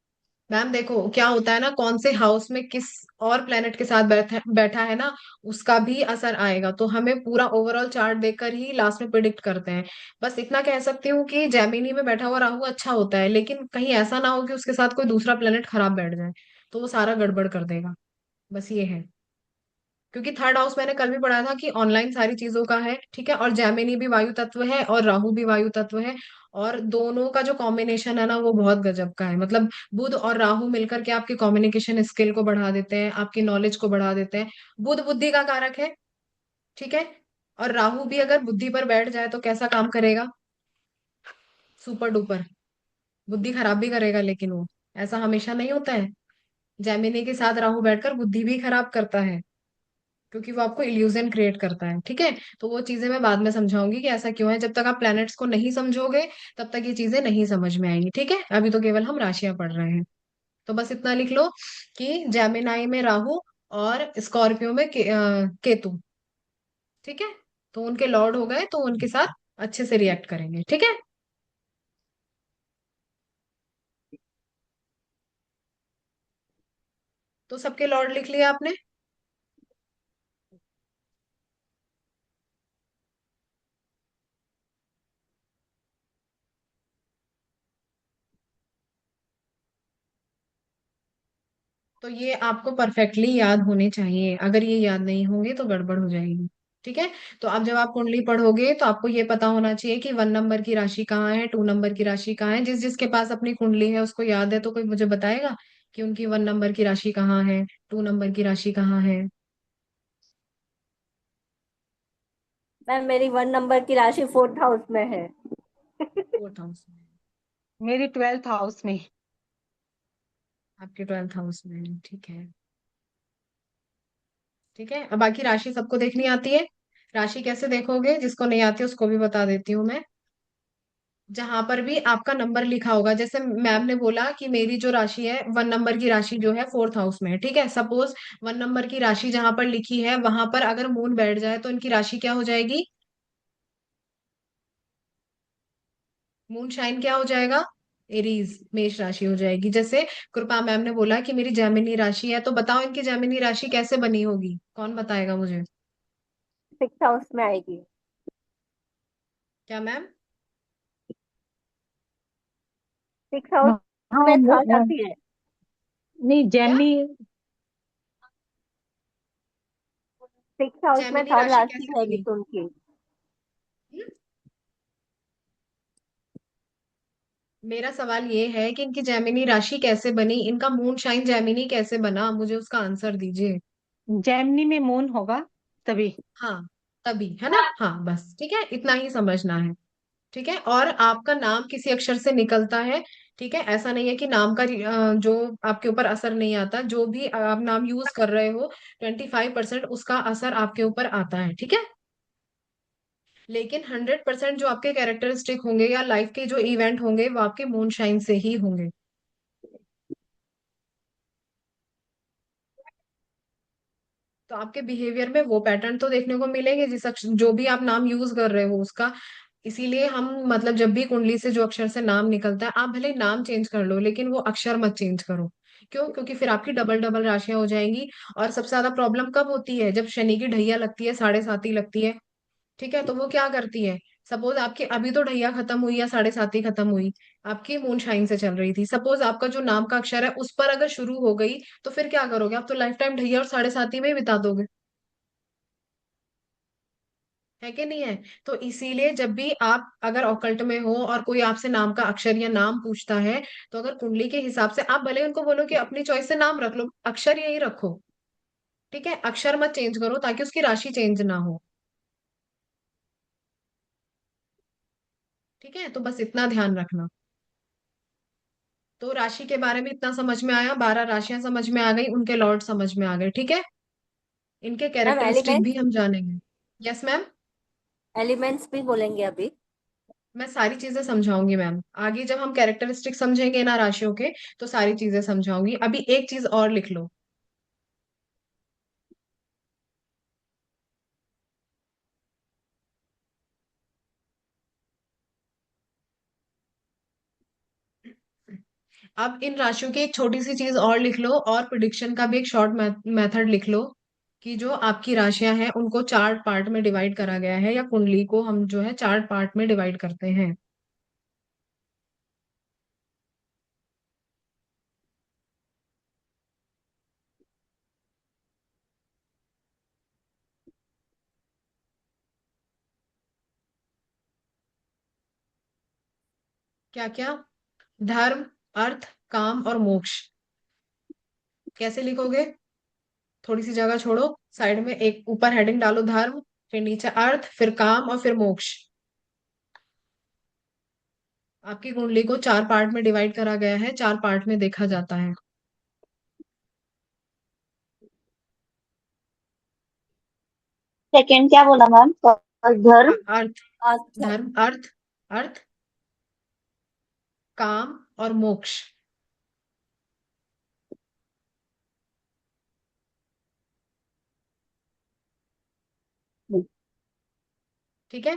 मैम देखो क्या होता है ना, कौन से हाउस में किस और प्लेनेट के साथ बैठा बैठा है ना, उसका भी असर आएगा। तो हमें पूरा ओवरऑल चार्ट देखकर ही लास्ट में प्रिडिक्ट करते हैं। बस इतना कह सकती हूँ कि जेमिनी में बैठा हुआ राहु अच्छा होता है, लेकिन कहीं ऐसा ना हो कि उसके साथ कोई दूसरा प्लेनेट खराब बैठ जाए, तो वो सारा गड़बड़ कर देगा। बस ये है, क्योंकि 3rd हाउस मैंने कल भी पढ़ा था कि ऑनलाइन सारी चीजों का है, ठीक है। और जैमिनी भी वायु तत्व है और राहु भी वायु तत्व है, और दोनों का जो कॉम्बिनेशन है ना वो बहुत गजब का है। मतलब बुध और राहु मिलकर के आपके कम्युनिकेशन स्किल को बढ़ा देते हैं, आपकी नॉलेज को बढ़ा देते हैं। बुध बुद्धि का कारक है, ठीक है। और राहु भी अगर बुद्धि पर बैठ जाए तो कैसा काम करेगा? Super duper. बुद्धि खराब भी करेगा, लेकिन वो ऐसा हमेशा नहीं होता है। जैमिनी के साथ राहु बैठकर बुद्धि भी खराब करता है, क्योंकि वो आपको इल्यूजन क्रिएट करता है, ठीक है। तो वो चीजें मैं बाद में समझाऊंगी कि ऐसा क्यों है। जब तक आप प्लैनेट्स को नहीं समझोगे तब तक ये चीजें नहीं समझ में आएंगी, ठीक है। अभी तो केवल हम राशियां पढ़ रहे हैं। तो बस इतना लिख लो कि जेमिनाई में राहु और स्कॉर्पियो में केतु, ठीक है। तो उनके लॉर्ड हो गए तो उनके साथ अच्छे से रिएक्ट करेंगे, ठीक है। तो सबके लॉर्ड लिख लिया आपने? तो ये आपको परफेक्टली याद होने चाहिए, अगर ये याद नहीं होंगे तो गड़बड़ हो जाएगी। ठीक है। तो अब जब आप कुंडली पढ़ोगे तो आपको ये पता होना चाहिए कि 1 नंबर की राशि कहाँ है, 2 नंबर की राशि कहाँ है। जिस जिसके पास अपनी कुंडली है उसको याद है तो कोई मुझे बताएगा कि उनकी 1 नंबर की राशि कहाँ है, 2 नंबर की राशि कहाँ है। मैम मेरी 1 नंबर की राशि 4th हाउस में है। 4th हाउस में। मेरी 12th हाउस में। आपके 12th हाउस में है, ठीक है। ठीक है, अब बाकी राशि सबको देखनी आती है। राशि कैसे देखोगे, जिसको नहीं आती उसको भी बता देती हूँ मैं। जहां पर भी आपका नंबर लिखा होगा, जैसे मैम ने बोला कि मेरी जो राशि है 1 नंबर की राशि जो है 4th हाउस में है, ठीक है। सपोज 1 नंबर की राशि जहां पर लिखी है वहां पर अगर मून बैठ जाए तो इनकी राशि क्या हो जाएगी, मून शाइन क्या हो जाएगा, एरीज, मेष राशि हो जाएगी। जैसे कृपा मैम ने बोला कि मेरी जेमिनी राशि है, तो बताओ इनकी जेमिनी राशि कैसे बनी होगी, कौन बताएगा मुझे। 6th हाउस में आएगी। क्या मैम। 6th हाउस हाँ में थर्ड आती है। नहीं क्या, जेमिनी। 6th हाउस में जेमिनी थर्ड राशि राशि कैसे है बनी। मिथुन की। हम्म? मेरा सवाल ये है कि इनकी जेमिनी राशि कैसे बनी, इनका मून शाइन जेमिनी कैसे बना, मुझे उसका आंसर दीजिए। जेमिनी में मून होगा तभी। हाँ, तभी है ना, हाँ बस ठीक है, इतना ही समझना है। ठीक है, और आपका नाम किसी अक्षर से निकलता है। ठीक है, ऐसा नहीं है कि नाम का जो आपके ऊपर असर नहीं आता, जो भी आप नाम यूज कर रहे हो 25% उसका असर आपके ऊपर आता है। ठीक है, लेकिन 100% जो आपके कैरेक्टरिस्टिक होंगे या लाइफ के जो इवेंट होंगे वो आपके मून शाइन से ही होंगे। तो आपके बिहेवियर में वो पैटर्न तो देखने को मिलेंगे, जो भी आप नाम यूज कर रहे हो उसका। इसीलिए हम मतलब जब भी कुंडली से जो अक्षर से नाम निकलता है, आप भले नाम चेंज कर लो लेकिन वो अक्षर मत चेंज करो। क्यों, क्योंकि फिर आपकी डबल डबल राशियां हो जाएंगी। और सबसे ज्यादा प्रॉब्लम कब होती है, जब शनि की ढैया लगती है, 7.5 लगती है। ठीक है, तो वो क्या करती है, सपोज आपकी अभी तो ढैया खत्म हुई या 7.5 खत्म हुई, आपकी मून शाइन से चल रही थी, सपोज आपका जो नाम का अक्षर है उस पर अगर शुरू हो गई, तो फिर क्या करोगे, आप तो लाइफ टाइम ढैया और 7.5 में ही बिता दोगे, है कि नहीं है। तो इसीलिए जब भी आप अगर ऑकल्ट में हो और कोई आपसे नाम का अक्षर या नाम पूछता है, तो अगर कुंडली के हिसाब से आप भले उनको बोलो कि अपनी चॉइस से नाम रख लो, अक्षर यही रखो। ठीक है, अक्षर मत चेंज करो ताकि उसकी राशि चेंज ना हो। ठीक है, तो बस इतना ध्यान रखना। तो राशि के बारे में इतना समझ में आया, 12 राशियां समझ में आ गई, उनके लॉर्ड समझ में आ गए। ठीक है, इनके मैम कैरेक्टरिस्टिक भी एलिमेंट्स, हम जानेंगे। Yes ma'am. एलिमेंट्स भी बोलेंगे अभी। मैं सारी चीजें समझाऊंगी मैम, आगे जब हम कैरेक्टरिस्टिक समझेंगे ना राशियों के, तो सारी चीजें समझाऊंगी। अभी एक चीज और लिख लो। अब इन राशियों की एक छोटी सी चीज और लिख लो, और प्रिडिक्शन का भी एक शॉर्ट मेथड लिख लो, कि जो आपकी राशियां हैं उनको 4 पार्ट में डिवाइड करा गया है, या कुंडली को हम जो है 4 पार्ट में डिवाइड करते हैं। क्या क्या, धर्म, अर्थ, काम और मोक्ष। कैसे लिखोगे, थोड़ी सी जगह छोड़ो, साइड में एक ऊपर हेडिंग डालो धर्म, फिर नीचे अर्थ, फिर काम और फिर मोक्ष। आपकी कुंडली को 4 पार्ट में डिवाइड करा गया है, 4 पार्ट में देखा जाता है। सेकंड क्या बोला मैम? धर्म। अर्थ, अच्छा। धर्म, अर्थ, अर्थ, काम और मोक्ष। ठीक है,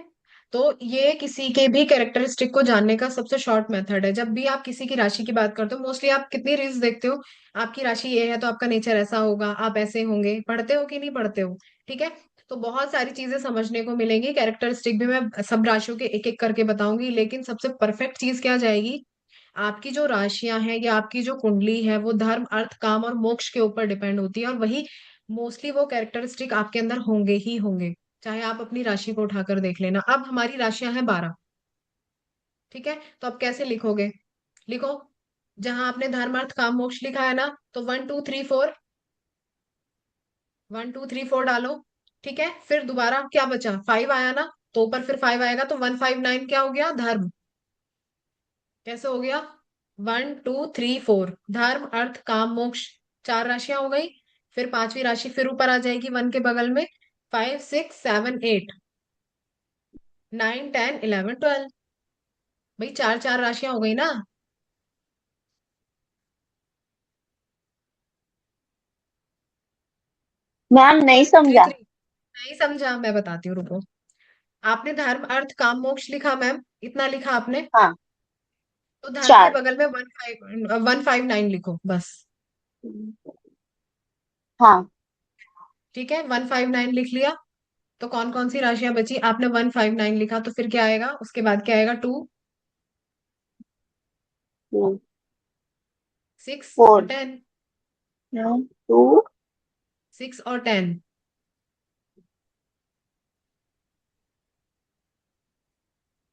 तो ये किसी के भी कैरेक्टरिस्टिक को जानने का सबसे शॉर्ट मेथड है। जब भी आप किसी की राशि की बात करते हो, मोस्टली आप कितनी रील्स देखते हो, आपकी राशि ये है तो आपका नेचर ऐसा होगा, आप ऐसे होंगे, पढ़ते हो कि नहीं पढ़ते हो। ठीक है, तो बहुत सारी चीजें समझने को मिलेंगी, कैरेक्टरिस्टिक भी मैं सब राशियों के एक एक करके बताऊंगी, लेकिन सबसे परफेक्ट चीज क्या जाएगी, आपकी जो राशियां हैं या आपकी जो कुंडली है वो धर्म अर्थ काम और मोक्ष के ऊपर डिपेंड होती है, और वही मोस्टली वो कैरेक्टरिस्टिक आपके अंदर होंगे ही होंगे, चाहे आप अपनी राशि को उठाकर देख लेना। अब हमारी राशियां हैं 12। ठीक है, तो अब कैसे लिखोगे? लिखो, जहां आपने धर्म अर्थ काम मोक्ष लिखा है ना, तो 1 2 3 4, 1 2 3 4 डालो। ठीक है, फिर दोबारा क्या बचा? 5 आया ना, तो ऊपर फिर 5 आएगा, तो 1 5 9 क्या हो गया? धर्म। कैसे हो गया? 1 2 3 4, धर्म अर्थ काम मोक्ष, 4 राशियां हो गई। फिर पांचवी राशि फिर ऊपर आ जाएगी 1 के बगल में, 5 6 7 8 9 10 11 12। भाई 4 4 राशियां हो गई ना। मैम नहीं थ्री समझा। थ्री नहीं समझा? मैं बताती हूँ, रुको। आपने धर्म अर्थ काम मोक्ष लिखा मैम, इतना लिखा आपने, हाँ। तो धर्म के 4। बगल में 1 5 1 5 9 लिखो बस। हाँ। ठीक है, 1 5 9 लिख लिया। तो कौन कौन सी राशियां बची? आपने 1 5 9 लिखा, तो फिर क्या आएगा? उसके बाद क्या आएगा? 2 6 और 4। 10। 2। 6 और 10।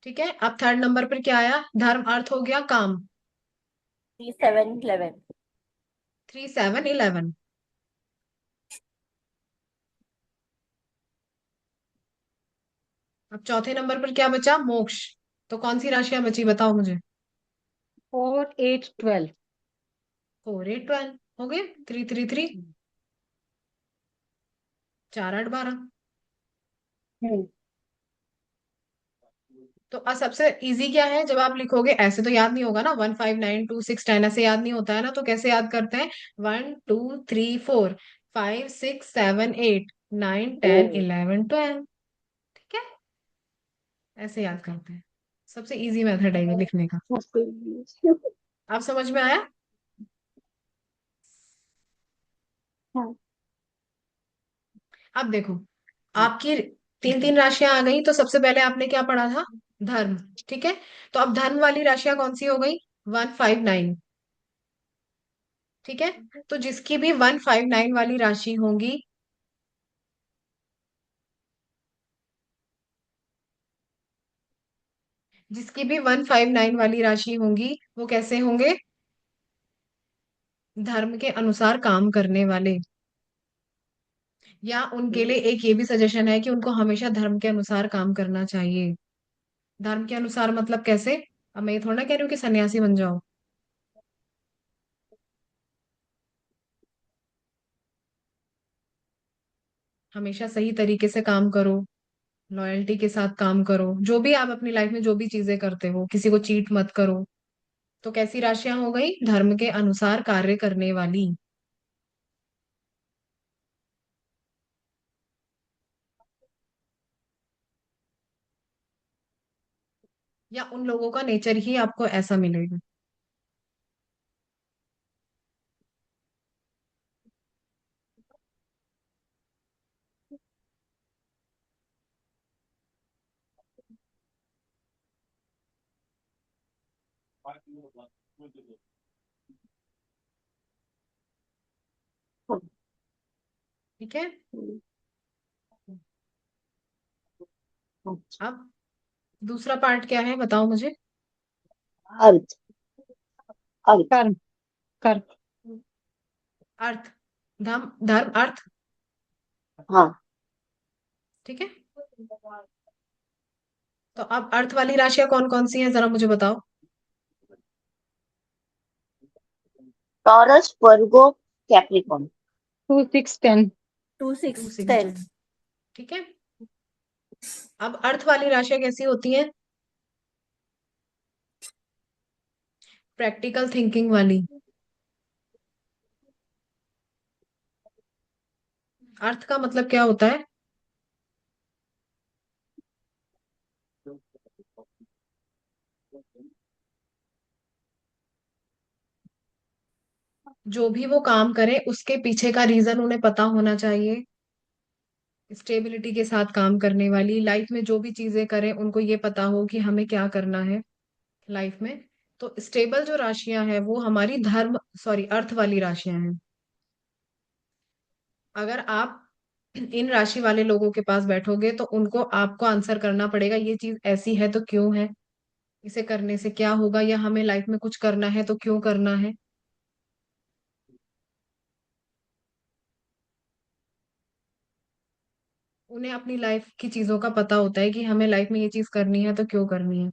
ठीक है, अब थर्ड नंबर पर क्या आया? धर्म अर्थ हो गया काम। 3 7 11। 3 7 11। अब चौथे नंबर पर क्या बचा? मोक्ष। तो कौन सी राशियां बची, बताओ मुझे। 4 8 12। 4 8 12 हो गए। 3 3 3, 4 8 12। हम्म। तो अब सबसे इजी क्या है? जब आप लिखोगे ऐसे तो याद नहीं होगा ना, 1 5 9 2 6 10 ऐसे याद नहीं होता है ना, तो कैसे याद करते हैं? 1 2 3 4 5 6 7 8 9 10 11 12। ठीक है, ऐसे याद करते हैं। सबसे इजी मेथड है ये लिखने का। आप समझ में आया? हाँ। अब देखो, आपकी 3 3 राशियां आ गई, तो सबसे पहले आपने क्या पढ़ा था? धर्म। ठीक है, तो अब धर्म वाली राशियां कौन सी हो गई? 1 5 9। ठीक है, तो जिसकी भी 1 5 9 वाली राशि होंगी, जिसकी भी 1 5 9 वाली राशि होंगी, वो कैसे होंगे? धर्म के अनुसार काम करने वाले। या उनके लिए एक ये भी सजेशन है कि उनको हमेशा धर्म के अनुसार काम करना चाहिए। धर्म के अनुसार मतलब कैसे? अब मैं ये थोड़ा ना कह रही हूँ कि सन्यासी बन जाओ। हमेशा सही तरीके से काम करो, लॉयल्टी के साथ काम करो, जो भी आप अपनी लाइफ में जो भी चीजें करते हो, किसी को चीट मत करो। तो कैसी राशियां हो गई? धर्म के अनुसार कार्य करने वाली। या उन लोगों का नेचर ही आपको ऐसा मिलेगा। ठीक है, अब दूसरा पार्ट क्या है, बताओ मुझे। अर्थ। अर्थ। कर्म। कर्म। अर्थ। धर्म धर्म अर्थ। हाँ। ठीक है, तो अब अर्थ वाली राशियां कौन कौन सी हैं, जरा मुझे बताओ। Taurus, Virgo, Capricorn. 2 6 10। 2 two 6 six 10। Ten ठीक है, अब अर्थ वाली राशियां कैसी होती हैं? प्रैक्टिकल थिंकिंग वाली। अर्थ का मतलब क्या होता है? जो भी वो काम करे उसके पीछे का रीजन उन्हें पता होना चाहिए। स्टेबिलिटी के साथ काम करने वाली, लाइफ में जो भी चीजें करें उनको ये पता हो कि हमें क्या करना है लाइफ में। तो स्टेबल जो राशियां हैं वो हमारी धर्म सॉरी अर्थ वाली राशियां हैं। अगर आप इन राशि वाले लोगों के पास बैठोगे तो उनको आपको आंसर करना पड़ेगा ये चीज ऐसी है तो क्यों है, इसे करने से क्या होगा, या हमें लाइफ में कुछ करना है तो क्यों करना है। उन्हें अपनी लाइफ की चीजों का पता होता है कि हमें लाइफ में ये चीज करनी है तो क्यों करनी है।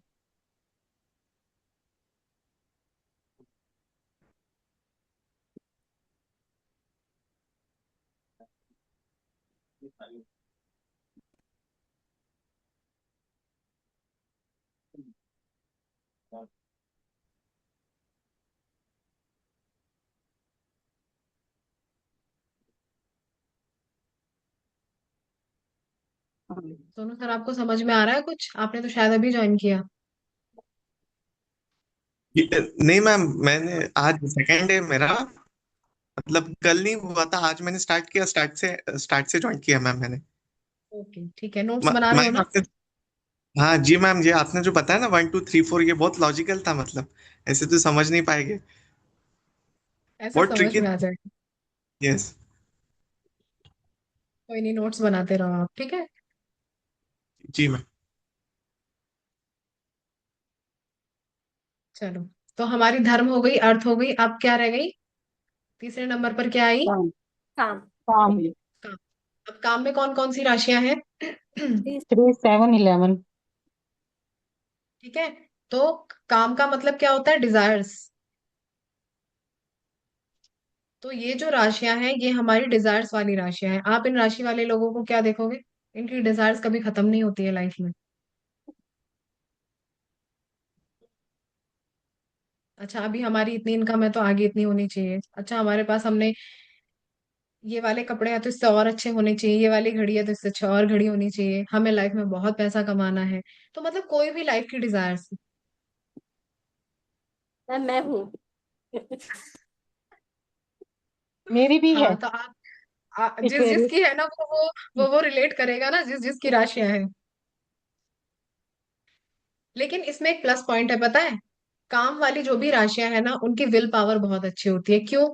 सोनू सर आपको समझ में आ रहा है कुछ? आपने तो शायद अभी ज्वाइन किया। नहीं मैम, मैंने आज सेकेंड डे मेरा, मतलब कल नहीं हुआ था, आज मैंने स्टार्ट किया, स्टार्ट से ज्वाइन किया मैम मैंने। ओके ठीक है, नोट्स बना रहे हो मैम ना? आपने, हाँ जी मैम, ये आपने जो बताया ना 1 2 3 4, ये बहुत लॉजिकल था, मतलब ऐसे तो समझ नहीं पाएंगे। ऐसे बहुत समझ ट्रिकी। में आ जाएगा। यस। कोई नहीं, नोट्स बनाते रहो आप, ठीक है। जी मैम। चलो, तो हमारी धर्म हो गई, अर्थ हो गई, अब क्या रह गई? तीसरे नंबर पर क्या आई? काम। काम। काम। काम। अब काम में कौन कौन सी राशियां हैं? 3 7 11। ठीक है। तो काम का मतलब क्या होता है? डिजायर्स। तो ये जो राशियां हैं ये हमारी डिजायर्स वाली राशियां हैं। आप इन राशि वाले लोगों को क्या देखोगे? इनकी डिजायर्स कभी खत्म नहीं होती है लाइफ में। अच्छा, अभी हमारी इतनी इनकम है तो आगे इतनी होनी चाहिए। अच्छा, हमारे पास हमने ये वाले कपड़े हैं तो इससे और अच्छे होने चाहिए, ये वाली घड़ी है तो इससे अच्छा और घड़ी होनी चाहिए, हमें लाइफ में बहुत पैसा कमाना है। तो मतलब कोई भी लाइफ की डिजायर्स। मैं हूँ। मेरी भी है। हाँ तो जिस इक्वेरियस। जिसकी है ना वो रिलेट करेगा ना जिस जिसकी राशियां हैं। लेकिन इसमें एक प्लस पॉइंट है, पता है? काम वाली जो भी राशियां है ना उनकी विल पावर बहुत अच्छी होती है। क्यों?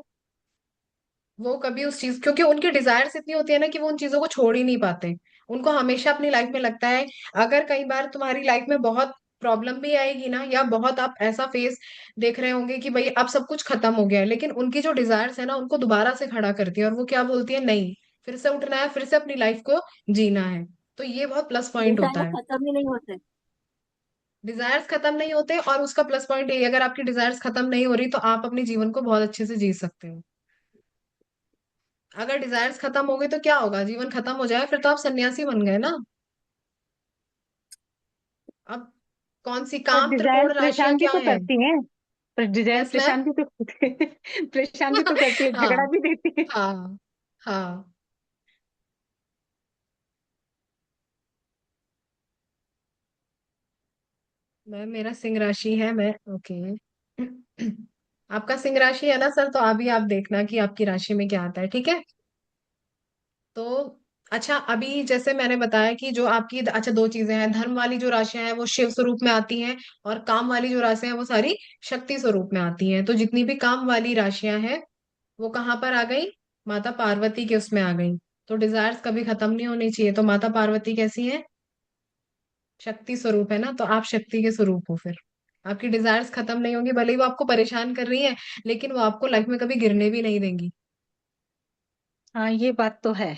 वो कभी उस चीज, क्योंकि उनकी डिजायर्स इतनी होती है ना कि वो उन चीजों को छोड़ ही नहीं पाते। उनको हमेशा अपनी लाइफ में लगता है, अगर कई बार तुम्हारी लाइफ में बहुत प्रॉब्लम भी आएगी ना, या बहुत आप ऐसा फेस देख रहे होंगे कि भाई अब सब कुछ खत्म हो गया है, लेकिन उनकी जो डिजायर्स है ना उनको दोबारा से खड़ा करती है, और वो क्या बोलती है, नहीं, फिर से उठना है, फिर से अपनी लाइफ को जीना है। तो ये बहुत प्लस पॉइंट होता डिजायर है। खत्म ही नहीं होते। डिजायर्स खत्म नहीं होते, और उसका प्लस पॉइंट ये, अगर आपकी डिजायर्स खत्म नहीं हो रही तो आप अपने जीवन को बहुत अच्छे से जी सकते हो। अगर डिजायर्स खत्म हो गई तो क्या होगा? जीवन खत्म हो जाए फिर तो आप सन्यासी बन गए ना। अब कौन सी पर काम डिजायर त्रिकोण राशियां परेशान भी क्या तो है? करती हैं। पर डिजायर यस मैम। परेशान भी तो परेशान भी तो करती है, हाँ झगड़ा भी देती है। हाँ हाँ। मैम मेरा सिंह राशि है, मैं ओके। आपका सिंह राशि है ना सर, तो अभी आप देखना कि आपकी राशि में क्या आता है, ठीक है। तो अच्छा, अभी जैसे मैंने बताया कि जो आपकी अच्छा दो चीजें हैं, धर्म वाली जो राशियां हैं वो शिव स्वरूप में आती हैं, और काम वाली जो राशियां हैं वो सारी शक्ति स्वरूप में आती हैं। तो जितनी भी काम वाली राशियां हैं वो कहाँ पर आ गई? माता पार्वती के उसमें आ गई। तो डिजायर्स कभी खत्म नहीं होनी चाहिए। तो माता पार्वती कैसी है? शक्ति स्वरूप है ना, तो आप शक्ति के स्वरूप हो फिर। आपकी डिजायर्स खत्म नहीं होंगी, भले ही वो आपको परेशान कर रही है, लेकिन वो आपको लाइफ में कभी गिरने भी नहीं देंगी। हाँ, ये बात तो है।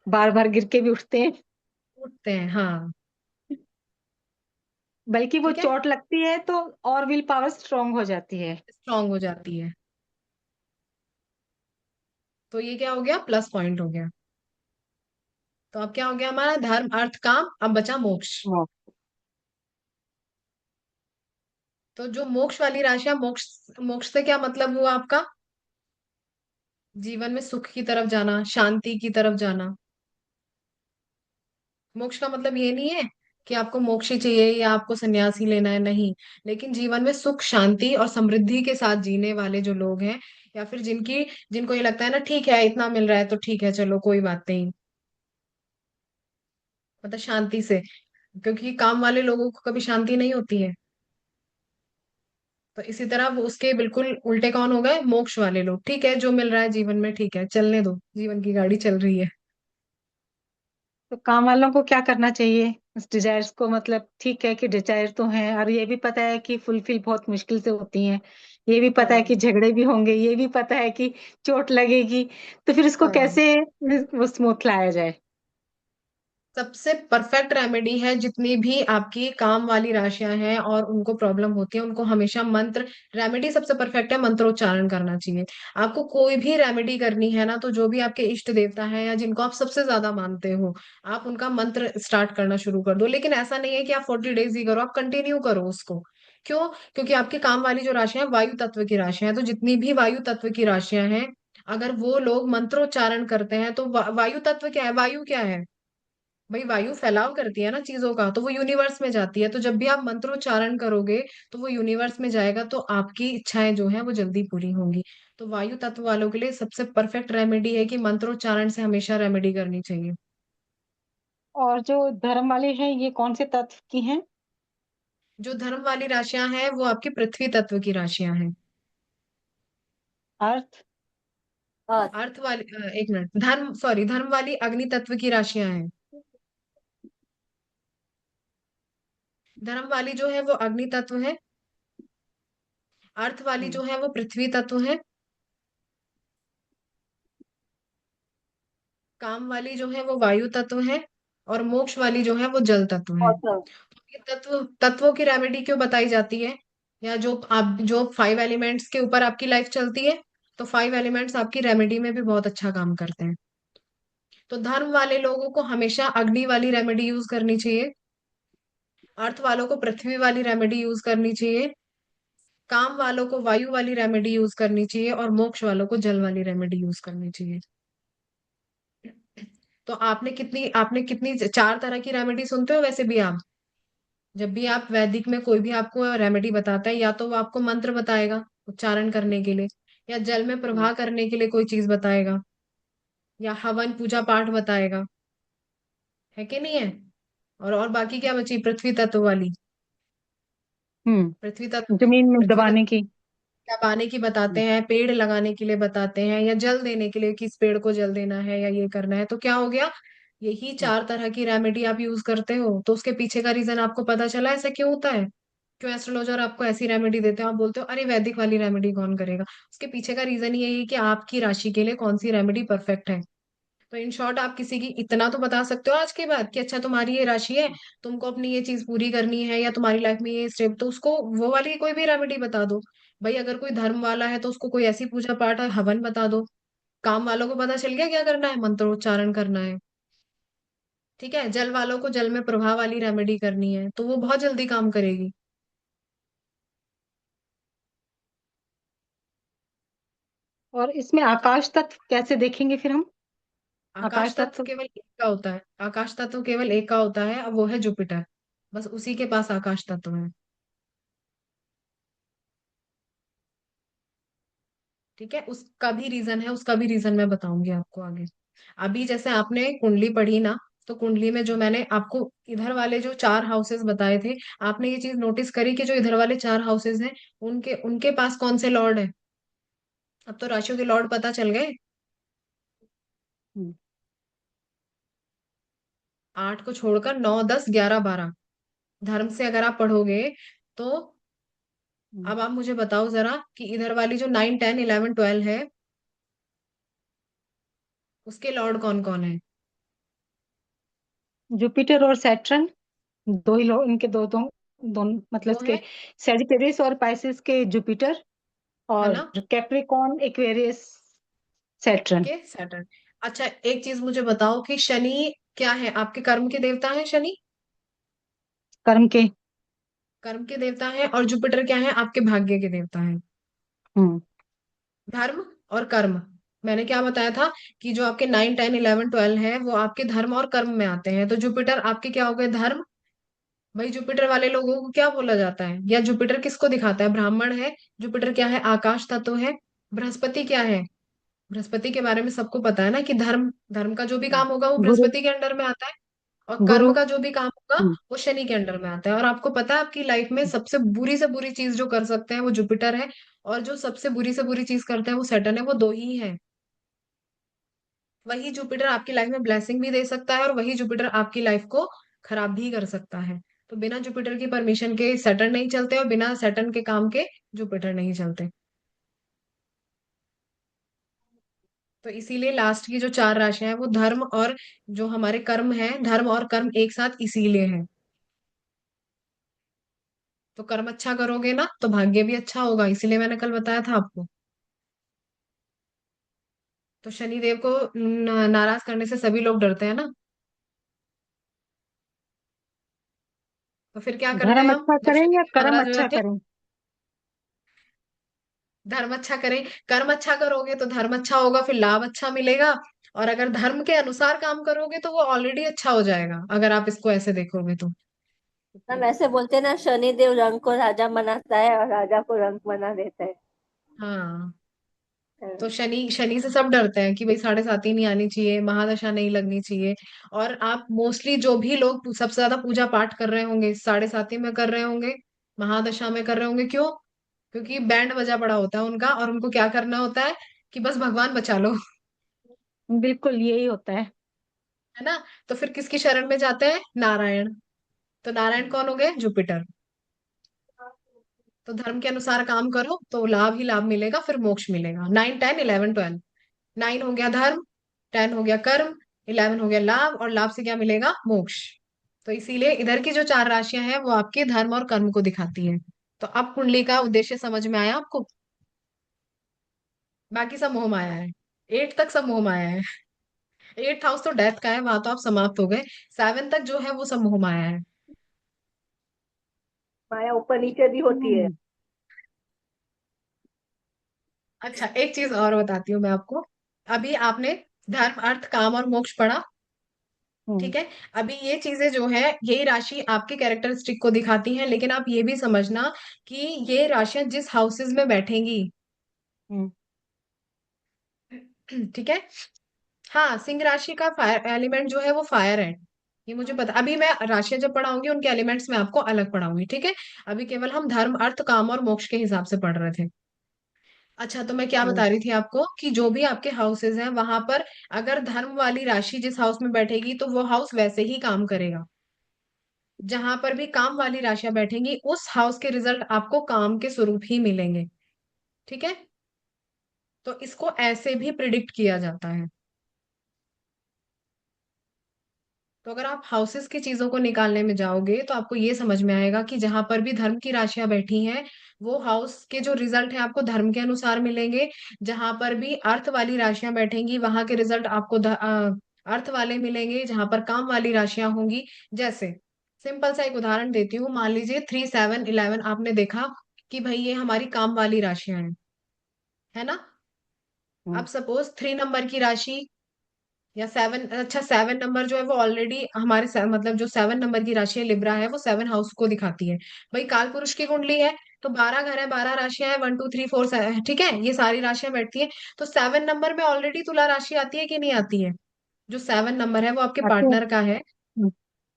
बार बार गिर के भी उठते हैं। उठते हैं, हाँ। बल्कि वो ठीक है, चोट लगती है तो और विल पावर स्ट्रांग हो जाती है। स्ट्रांग हो जाती है। तो ये क्या हो गया? प्लस पॉइंट हो गया। तो अब क्या हो गया हमारा? धर्म अर्थ काम, अब बचा मोक्ष। वो। तो जो मोक्ष वाली राशि है, मोक्ष, मोक्ष से क्या मतलब हुआ आपका? जीवन में सुख की तरफ जाना, शांति की तरफ जाना। मोक्ष का मतलब ये नहीं है कि आपको मोक्ष ही चाहिए या आपको सन्यास ही लेना है, नहीं। लेकिन जीवन में सुख शांति और समृद्धि के साथ जीने वाले जो लोग हैं, या फिर जिनको ये लगता है ना ठीक है इतना मिल रहा है तो ठीक है चलो कोई बात नहीं, मतलब शांति से। क्योंकि काम वाले लोगों को कभी शांति नहीं होती है। तो इसी तरह वो उसके बिल्कुल उल्टे कौन हो गए? मोक्ष वाले लोग। ठीक है, जो मिल रहा है जीवन में ठीक है, चलने दो, जीवन की गाड़ी चल रही है। तो काम वालों को क्या करना चाहिए उस डिजायर्स को? मतलब ठीक है कि डिजायर तो हैं, और ये भी पता है कि फुलफिल बहुत मुश्किल से होती हैं, ये भी पता है हाँ कि झगड़े भी होंगे, ये भी पता है कि चोट लगेगी, तो फिर इसको हाँ। कैसे वो स्मूथ लाया जाए? सबसे परफेक्ट रेमेडी है, जितनी भी आपकी काम वाली राशियां हैं और उनको प्रॉब्लम होती है, उनको हमेशा मंत्र। रेमेडी सबसे परफेक्ट है, मंत्रोच्चारण करना चाहिए। आपको कोई भी रेमेडी करनी है ना, तो जो भी आपके इष्ट देवता हैं या जिनको आप सबसे ज्यादा मानते हो, आप उनका मंत्र स्टार्ट करना शुरू कर दो। लेकिन ऐसा नहीं है कि आप 40 डेज ही करो, आप कंटिन्यू करो उसको। क्यों? क्योंकि आपकी काम वाली जो राशियां हैं वायु तत्व की राशियां हैं, तो जितनी भी वायु तत्व की राशियां हैं, अगर वो लोग मंत्रोच्चारण करते हैं तो वायु तत्व क्या है? वायु क्या है भाई? वायु फैलाव करती है ना चीजों का, तो वो यूनिवर्स में जाती है। तो जब भी आप मंत्रोच्चारण करोगे तो वो यूनिवर्स में जाएगा, तो आपकी इच्छाएं जो है वो जल्दी पूरी होंगी। तो वायु तत्व वालों के लिए सबसे परफेक्ट रेमेडी है कि मंत्रोच्चारण से हमेशा रेमेडी करनी चाहिए। और जो धर्म वाले हैं, ये कौन से तत्व की हैं? जो धर्म वाली राशियां हैं वो आपकी पृथ्वी तत्व की राशियां हैं। अर्थ? अर्थ। अर्थ वाली एक मिनट, धर्म सॉरी, धर्म वाली अग्नि तत्व की राशियां हैं। धर्म वाली जो है वो अग्नि तत्व है। अर्थ वाली हम्म। जो है वो पृथ्वी तत्व है। काम वाली जो है वो वायु तत्व है। और मोक्ष वाली जो है वो जल तत्व है। वाटर। ये तत्वों की रेमेडी क्यों बताई जाती है? या जो 5 एलिमेंट्स के ऊपर आपकी लाइफ चलती है, तो 5 एलिमेंट्स आपकी रेमेडी में भी बहुत अच्छा काम करते हैं। तो धर्म वाले लोगों को हमेशा अग्नि वाली रेमेडी यूज करनी चाहिए। अर्थ वालों को पृथ्वी वाली रेमेडी यूज करनी चाहिए। काम वालों को वायु वाली रेमेडी यूज करनी चाहिए, और मोक्ष वालों को जल वाली रेमेडी यूज करनी चाहिए। तो आपने कितनी 4 तरह की रेमेडी सुनते हो वैसे भी आप? जब भी आप वैदिक में कोई भी आपको रेमेडी बताता है, या तो वो आपको मंत्र बताएगा उच्चारण करने के लिए, या जल में हम्म। प्रवाह करने के लिए कोई चीज बताएगा, या हवन पूजा पाठ बताएगा। है कि नहीं है? और बाकी क्या बची? पृथ्वी तत्व वाली। पृथ्वी तत्व जमीन में पृथ्वी दबाने तत्व की। दबाने की बताते हम्म। हैं, पेड़ लगाने के लिए बताते हैं, या जल देने के लिए, किस पेड़ को जल देना है या ये करना है। तो क्या हो गया? यही हम्म। 4 तरह की रेमेडी आप यूज करते हो, तो उसके पीछे का रीजन आपको पता चला ऐसा क्यों होता है? क्यों एस्ट्रोलॉजर आपको ऐसी रेमेडी देते हो, आप बोलते हो अरे वैदिक वाली रेमेडी कौन करेगा? उसके पीछे का रीजन यही है कि आपकी राशि के लिए कौन सी रेमेडी परफेक्ट है। तो इन शॉर्ट, आप किसी की इतना तो बता सकते हो आज के बाद कि अच्छा तुम्हारी ये राशि है, तुमको अपनी ये चीज पूरी करनी है, या तुम्हारी लाइफ में ये स्टेप, तो उसको वो वाली कोई भी रेमेडी बता दो। भाई अगर कोई धर्म वाला है तो उसको कोई ऐसी पूजा पाठ और हवन बता दो। काम वालों को पता चल गया क्या करना है? मंत्रोच्चारण करना है। ठीक है, जल वालों को जल में प्रवाह वाली रेमेडी करनी है, तो वो बहुत जल्दी काम करेगी। और इसमें आकाश तत्व कैसे देखेंगे फिर हम? आकाश आकाश तत्व तत्व। केवल एक का होता है। आकाश तत्व केवल एक का होता है, अब वो है जुपिटर। बस उसी के पास आकाश तत्व है। ठीक है, उसका भी रीजन है, उसका भी रीजन मैं बताऊंगी आपको आगे। अभी जैसे आपने कुंडली पढ़ी ना, तो कुंडली में जो मैंने आपको इधर वाले जो 4 हाउसेस बताए थे, आपने ये चीज नोटिस करी कि जो इधर वाले 4 हाउसेस हैं, उनके उनके पास कौन से लॉर्ड है? अब तो राशियों के लॉर्ड पता चल गए। हम्म। 8 को छोड़कर 9, 10, 11, 12। धर्म से अगर आप पढ़ोगे तो हम्म। अब आप मुझे बताओ जरा कि इधर वाली जो 9, 10, 11, 12 है, उसके लॉर्ड कौन कौन है? जुपिटर और सैटर्न, दो ही लोग इनके, दो दो दोनों, मतलब वो इसके है सेजिटेरियस और पाइसेस के जुपिटर, है और ना? Capricorn Aquarius Saturn. के सैटर्न। अच्छा, एक चीज मुझे बताओ कि शनि क्या है? आपके कर्म के देवता है शनि। कर्म के। कर्म के देवता है। और जुपिटर क्या है? आपके भाग्य के देवता है। हम्म। धर्म और कर्म। मैंने क्या बताया था कि जो आपके 9, 10, 11, 12 है वो आपके धर्म और कर्म में आते हैं, तो जुपिटर आपके क्या हो गए? धर्म। भाई जुपिटर वाले लोगों को क्या बोला जाता है, या जुपिटर किसको दिखाता है? ब्राह्मण है। जुपिटर क्या है? आकाश तत्व है। बृहस्पति क्या है? बृहस्पति के बारे में सबको पता है ना कि धर्म धर्म का जो भी काम होगा वो गुरु। बृहस्पति के अंडर में आता है। और कर्म गुरु। का जो भी काम होगा हम्म, वो शनि के अंडर में आता है। और आपको पता है आपकी लाइफ में सबसे बुरी से बुरी चीज जो कर सकते हैं वो जुपिटर है, और जो सबसे बुरी से बुरी चीज करते हैं वो सैटर्न है। वो दो ही है। वही जुपिटर आपकी लाइफ में ब्लेसिंग भी दे सकता है और वही जुपिटर आपकी लाइफ को खराब भी कर सकता है। तो बिना जुपिटर की परमिशन के सैटर्न नहीं चलते, और बिना सैटर्न के काम के जुपिटर नहीं चलते। तो इसीलिए लास्ट की जो चार राशियां हैं वो धर्म और जो हमारे कर्म है, धर्म और कर्म एक साथ इसीलिए है। तो कर्म अच्छा करोगे ना तो भाग्य भी अच्छा होगा, इसीलिए मैंने कल बताया था आपको। तो शनिदेव को नाराज करने से सभी लोग डरते हैं ना। तो फिर क्या करते धर्म हैं हम अच्छा जब करें या शनिदेव कर्म नाराज हो अच्छा जाते हैं? करें? धर्म अच्छा करें। कर्म अच्छा करोगे तो धर्म अच्छा होगा, फिर लाभ अच्छा मिलेगा। और अगर धर्म के अनुसार काम करोगे तो वो ऑलरेडी अच्छा हो जाएगा, अगर आप इसको ऐसे देखोगे तो। हम ऐसे बोलते हैं ना, शनि देव रंग को राजा बनाता है और राजा को रंग बना देता है। हाँ। तो हाँ। शनि शनि से सब डरते हैं कि भाई साढ़े साती नहीं आनी चाहिए, महादशा नहीं लगनी चाहिए। और आप मोस्टली जो भी लोग सबसे ज्यादा पूजा पाठ कर रहे होंगे साढ़े साती में कर रहे होंगे, महादशा में कर रहे होंगे। क्यों? क्योंकि बैंड बजा पड़ा होता है उनका, और उनको क्या करना होता है कि बस भगवान बचा लो। बिल्कुल यही होता है। है ना? तो फिर किसकी शरण में जाते हैं? नारायण। तो नारायण कौन हो गए? जुपिटर। तो धर्म के अनुसार काम करो तो लाभ ही लाभ मिलेगा, फिर मोक्ष मिलेगा। 9 10 11 12। 9 हो गया धर्म, 10 हो गया कर्म, 11 हो गया लाभ, और लाभ से क्या मिलेगा? मोक्ष। तो इसीलिए इधर की जो चार राशियां हैं वो आपके धर्म और कर्म को दिखाती है। तो अब कुंडली का उद्देश्य समझ में आया आपको? बाकी सब मोह माया है। 8 तक सब मोह माया है। 8th हाउस तो डेथ का है, वहां तो आप समाप्त हो गए। 7 तक जो है वो सब मोह माया है। माया ऊपर नीचे भी होती है। हम्म। अच्छा, एक चीज और बताती हूँ मैं आपको। अभी आपने धर्म अर्थ काम और मोक्ष पढ़ा, हम्म। ठीक है? अभी ये चीजें जो है यही राशि आपके कैरेक्टरिस्टिक को दिखाती हैं, लेकिन आप ये भी समझना कि ये राशियां जिस हाउसेस में बैठेंगी, हम्म। ठीक है? हाँ, सिंह राशि का फायर एलिमेंट जो है वो फायर है। ये मुझे पता। अभी मैं राशियां जब पढ़ाऊंगी उनके एलिमेंट्स में आपको अलग पढ़ाऊंगी, ठीक है? अभी केवल हम धर्म अर्थ काम और मोक्ष के हिसाब से पढ़ रहे थे। अच्छा, तो मैं क्या हम्म। बता रही थी आपको कि जो भी आपके हाउसेज हैं वहां पर अगर धर्म वाली राशि जिस हाउस में बैठेगी तो वो हाउस वैसे ही काम करेगा। जहां पर भी काम वाली राशियां बैठेंगी उस हाउस के रिजल्ट आपको काम के स्वरूप ही मिलेंगे, ठीक है? तो इसको ऐसे भी प्रिडिक्ट किया जाता है। तो अगर आप हाउसेस की चीजों को निकालने में जाओगे तो आपको ये समझ में आएगा कि जहां पर भी धर्म की राशियां बैठी हैं वो हाउस के जो रिजल्ट है आपको धर्म के अनुसार मिलेंगे। जहां पर भी अर्थ वाली राशियां बैठेंगी वहां के रिजल्ट आपको अर्थ वाले मिलेंगे। जहां पर काम वाली राशियां होंगी, जैसे सिंपल सा एक उदाहरण देती हूँ। मान लीजिए 3 7 11 आपने देखा कि भाई ये हमारी काम वाली राशियां हैं, है ना? अब हम्म। सपोज 3 नंबर की राशि या 7, अच्छा 7 नंबर जो है वो ऑलरेडी हमारे मतलब जो 7 नंबर की राशि है लिब्रा है वो 7 हाउस को दिखाती है। भाई काल पुरुष की कुंडली है तो 12 घर है, 12 राशियां है, 1 2 3 4, ठीक है? ये सारी राशियां बैठती है। तो 7 नंबर में ऑलरेडी तुला राशि आती है कि नहीं आती है? जो 7 नंबर है वो आपके आते हैं। पार्टनर का है, हम्म।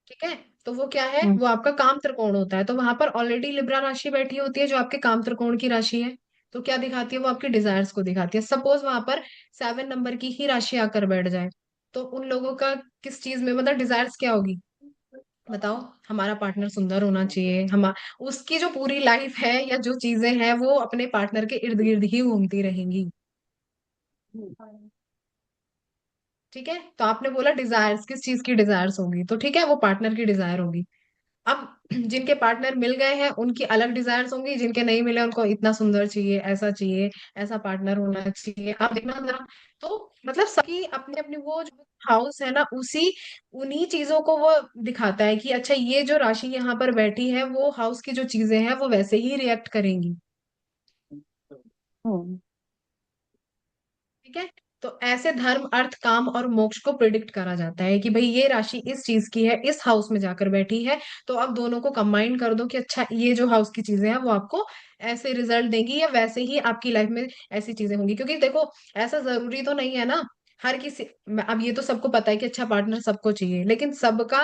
ठीक है? तो वो क्या है? हम्म। वो आपका काम त्रिकोण होता है। तो वहां पर ऑलरेडी लिब्रा राशि बैठी होती है जो आपके काम त्रिकोण की राशि है। तो क्या दिखाती है? वो आपके डिजायर्स को दिखाती है। सपोज वहां पर 7 नंबर की ही राशि आकर बैठ जाए तो उन लोगों का किस चीज में मतलब डिजायर्स क्या होगी? बताओ। हमारा पार्टनर सुंदर होना चाहिए, हम उसकी जो पूरी लाइफ है या जो चीजें हैं वो अपने पार्टनर के इर्द गिर्द ही घूमती रहेंगी, ठीक है? तो आपने बोला डिजायर्स, किस चीज की डिजायर्स होगी? तो ठीक है, वो पार्टनर की डिजायर होगी। अब जिनके पार्टनर मिल गए हैं उनकी अलग डिजायर्स होंगी, जिनके नहीं मिले उनको इतना सुंदर चाहिए, ऐसा पार्टनर होना चाहिए। आप देखना जरा। तो मतलब सबकी अपनी अपनी वो जो हाउस है ना, उसी उन्हीं चीजों को वो दिखाता है कि अच्छा ये जो राशि यहाँ पर बैठी है वो हाउस की जो चीजें हैं वो वैसे ही रिएक्ट करेंगी, हम्म। ठीक है? तो ऐसे धर्म अर्थ काम और मोक्ष को प्रिडिक्ट करा जाता है कि भाई ये राशि इस चीज की है, इस हाउस में जाकर बैठी है। तो अब दोनों को कंबाइन कर दो कि अच्छा ये जो हाउस की चीजें हैं वो आपको ऐसे रिजल्ट देंगी या वैसे ही आपकी लाइफ में ऐसी चीजें होंगी। क्योंकि देखो ऐसा जरूरी तो नहीं है ना हर किसी, अब ये तो सबको पता है कि अच्छा पार्टनर सबको चाहिए, लेकिन सबका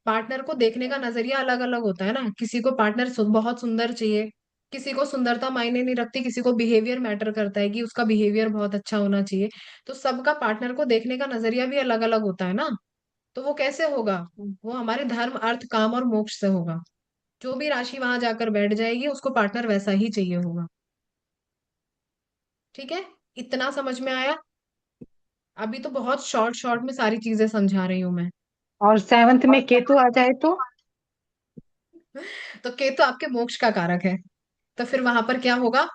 पार्टनर को देखने का नजरिया अलग अलग होता है ना। किसी को पार्टनर बहुत सुंदर चाहिए, किसी को सुंदरता मायने नहीं रखती, किसी को बिहेवियर मैटर करता है कि उसका बिहेवियर बहुत अच्छा होना चाहिए। तो सबका पार्टनर को देखने का नजरिया भी अलग अलग होता है ना। तो वो कैसे होगा? वो हमारे धर्म अर्थ काम और मोक्ष से होगा। जो भी राशि वहां जाकर बैठ जाएगी उसको पार्टनर वैसा ही चाहिए होगा। ठीक है, इतना समझ में आया? अभी तो बहुत शॉर्ट शॉर्ट में सारी चीजें समझा रही हूँ मैं। और 7th में केतु आ जाए तो? तो केतु आपके मोक्ष का कारक है, तो फिर वहां पर क्या होगा?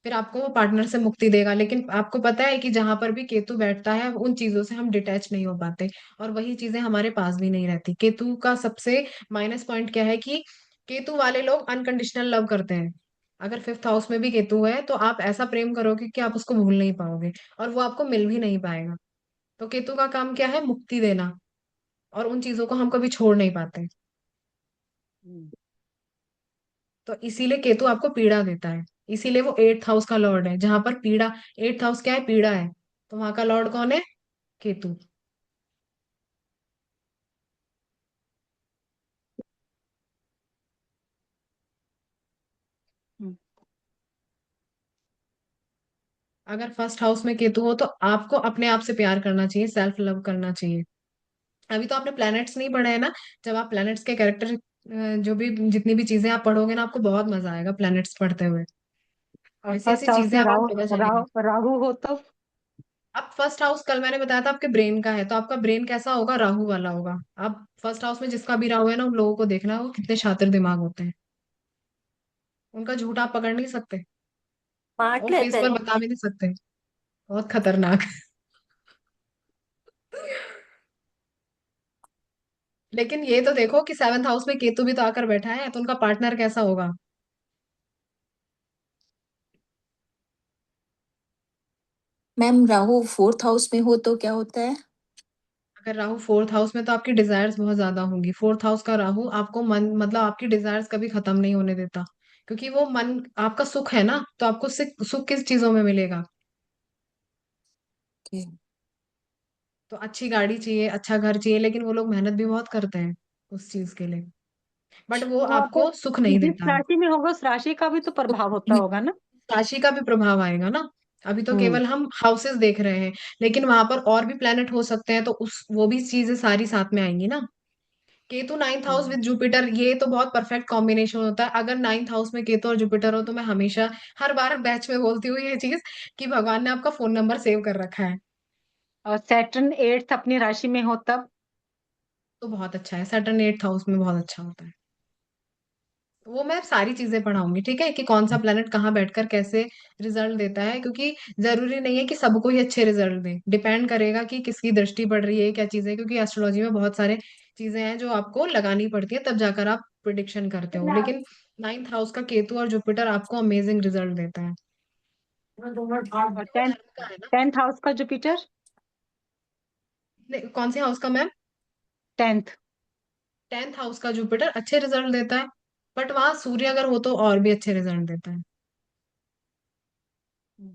फिर आपको वो पार्टनर से मुक्ति देगा। लेकिन आपको पता है कि जहां पर भी केतु बैठता है उन चीजों से हम डिटैच नहीं हो पाते, और वही चीजें हमारे पास भी नहीं रहती। केतु का सबसे माइनस पॉइंट क्या है कि केतु वाले लोग अनकंडीशनल लव करते हैं। अगर 5th हाउस में भी केतु है तो आप ऐसा प्रेम करोगे कि आप उसको भूल नहीं पाओगे, और वो आपको मिल भी नहीं पाएगा। तो केतु का काम क्या है? मुक्ति देना, और उन चीजों को हम कभी छोड़ नहीं पाते। तो इसीलिए केतु आपको पीड़ा देता है। इसीलिए वो 8th हाउस का लॉर्ड है, जहां पर पीड़ा, 8th हाउस क्या है? पीड़ा है। तो वहां का लॉर्ड कौन है? केतु। हम्म। अगर 1st हाउस में केतु हो तो आपको अपने आप से प्यार करना चाहिए, सेल्फ लव करना चाहिए। अभी तो आपने प्लैनेट्स नहीं पढ़े हैं ना। जब आप प्लैनेट्स के कैरेक्टर, जो भी जितनी भी चीजें आप पढ़ोगे ना, आपको बहुत मजा आएगा प्लैनेट्स पढ़ते हुए। और ऐसी ऐसी फर्स्ट हाउस चीजें में आपको राहु, पता चलेगी। राहु हो तो? अब 1st हाउस कल मैंने बताया था आपके ब्रेन का है, तो आपका ब्रेन कैसा होगा? राहु वाला होगा। अब 1st हाउस में जिसका भी राहु है ना, उन लोगों को देखना वो कितने शातिर दिमाग होते हैं। उनका झूठ आप पकड़ नहीं सकते, बांट और फेस लेते पर हैं। बता भी नहीं सकते। बहुत खतरनाक। लेकिन ये तो देखो कि 7th हाउस में केतु भी तो आकर बैठा है, तो उनका पार्टनर कैसा होगा? मैम राहु 4th हाउस में हो तो क्या होता है? अगर राहु 4th हाउस में, तो आपकी डिजायर्स बहुत ज्यादा होंगी। 4th हाउस का राहु आपको मन, मतलब आपकी डिजायर्स कभी खत्म नहीं होने देता, क्योंकि वो मन आपका सुख है ना। तो आपको सुख किस चीजों में मिलेगा? Okay. तो अच्छी गाड़ी चाहिए, अच्छा घर चाहिए, लेकिन वो लोग मेहनत भी बहुत करते हैं उस चीज के लिए, बट वो वो अगर आपको सुख नहीं जिस देता है। राशि में होगा उस राशि का भी तो तो प्रभाव होता होगा ना? राशि का भी प्रभाव आएगा ना। अभी तो हम्म। केवल हम हाउसेस देख रहे हैं, लेकिन वहां पर और भी प्लेनेट हो सकते हैं, तो उस वो भी चीजें सारी साथ में आएंगी ना। Ketu 9th house hmm. With Jupiter, ये तो बहुत परफेक्ट कॉम्बिनेशन होता है। अगर 9th हाउस में केतु और जुपिटर हो, तो मैं हमेशा हर बार बैच में बोलती हूँ ये चीज, कि भगवान ने आपका फोन नंबर सेव कर रखा है। और सैटर्न 8th अपनी राशि में हो तब? तो बहुत अच्छा है, सैटर्न 8th हाउस में बहुत अच्छा होता है। वो मैं सारी चीजें पढ़ाऊंगी, ठीक है, कि कौन सा प्लेनेट कहाँ बैठकर कैसे रिजल्ट देता है, क्योंकि जरूरी नहीं है कि सबको ही अच्छे रिजल्ट दे। डिपेंड करेगा कि किसकी दृष्टि पड़ रही है, क्या चीजें, क्योंकि एस्ट्रोलॉजी में बहुत सारे चीजें हैं जो आपको लगानी पड़ती है, तब जाकर आप प्रिडिक्शन करते हो। लेकिन 9th हाउस का केतु और जुपिटर आपको अमेजिंग रिजल्ट देता है। और वो टेंथ धर्म का है ना। 10th हाउस का जुपिटर? कौन से हाउस का मैम? 10th। 10th हाउस का जुपिटर अच्छे रिजल्ट देता है, बट वहां सूर्य अगर हो तो और भी अच्छे रिजल्ट देता है।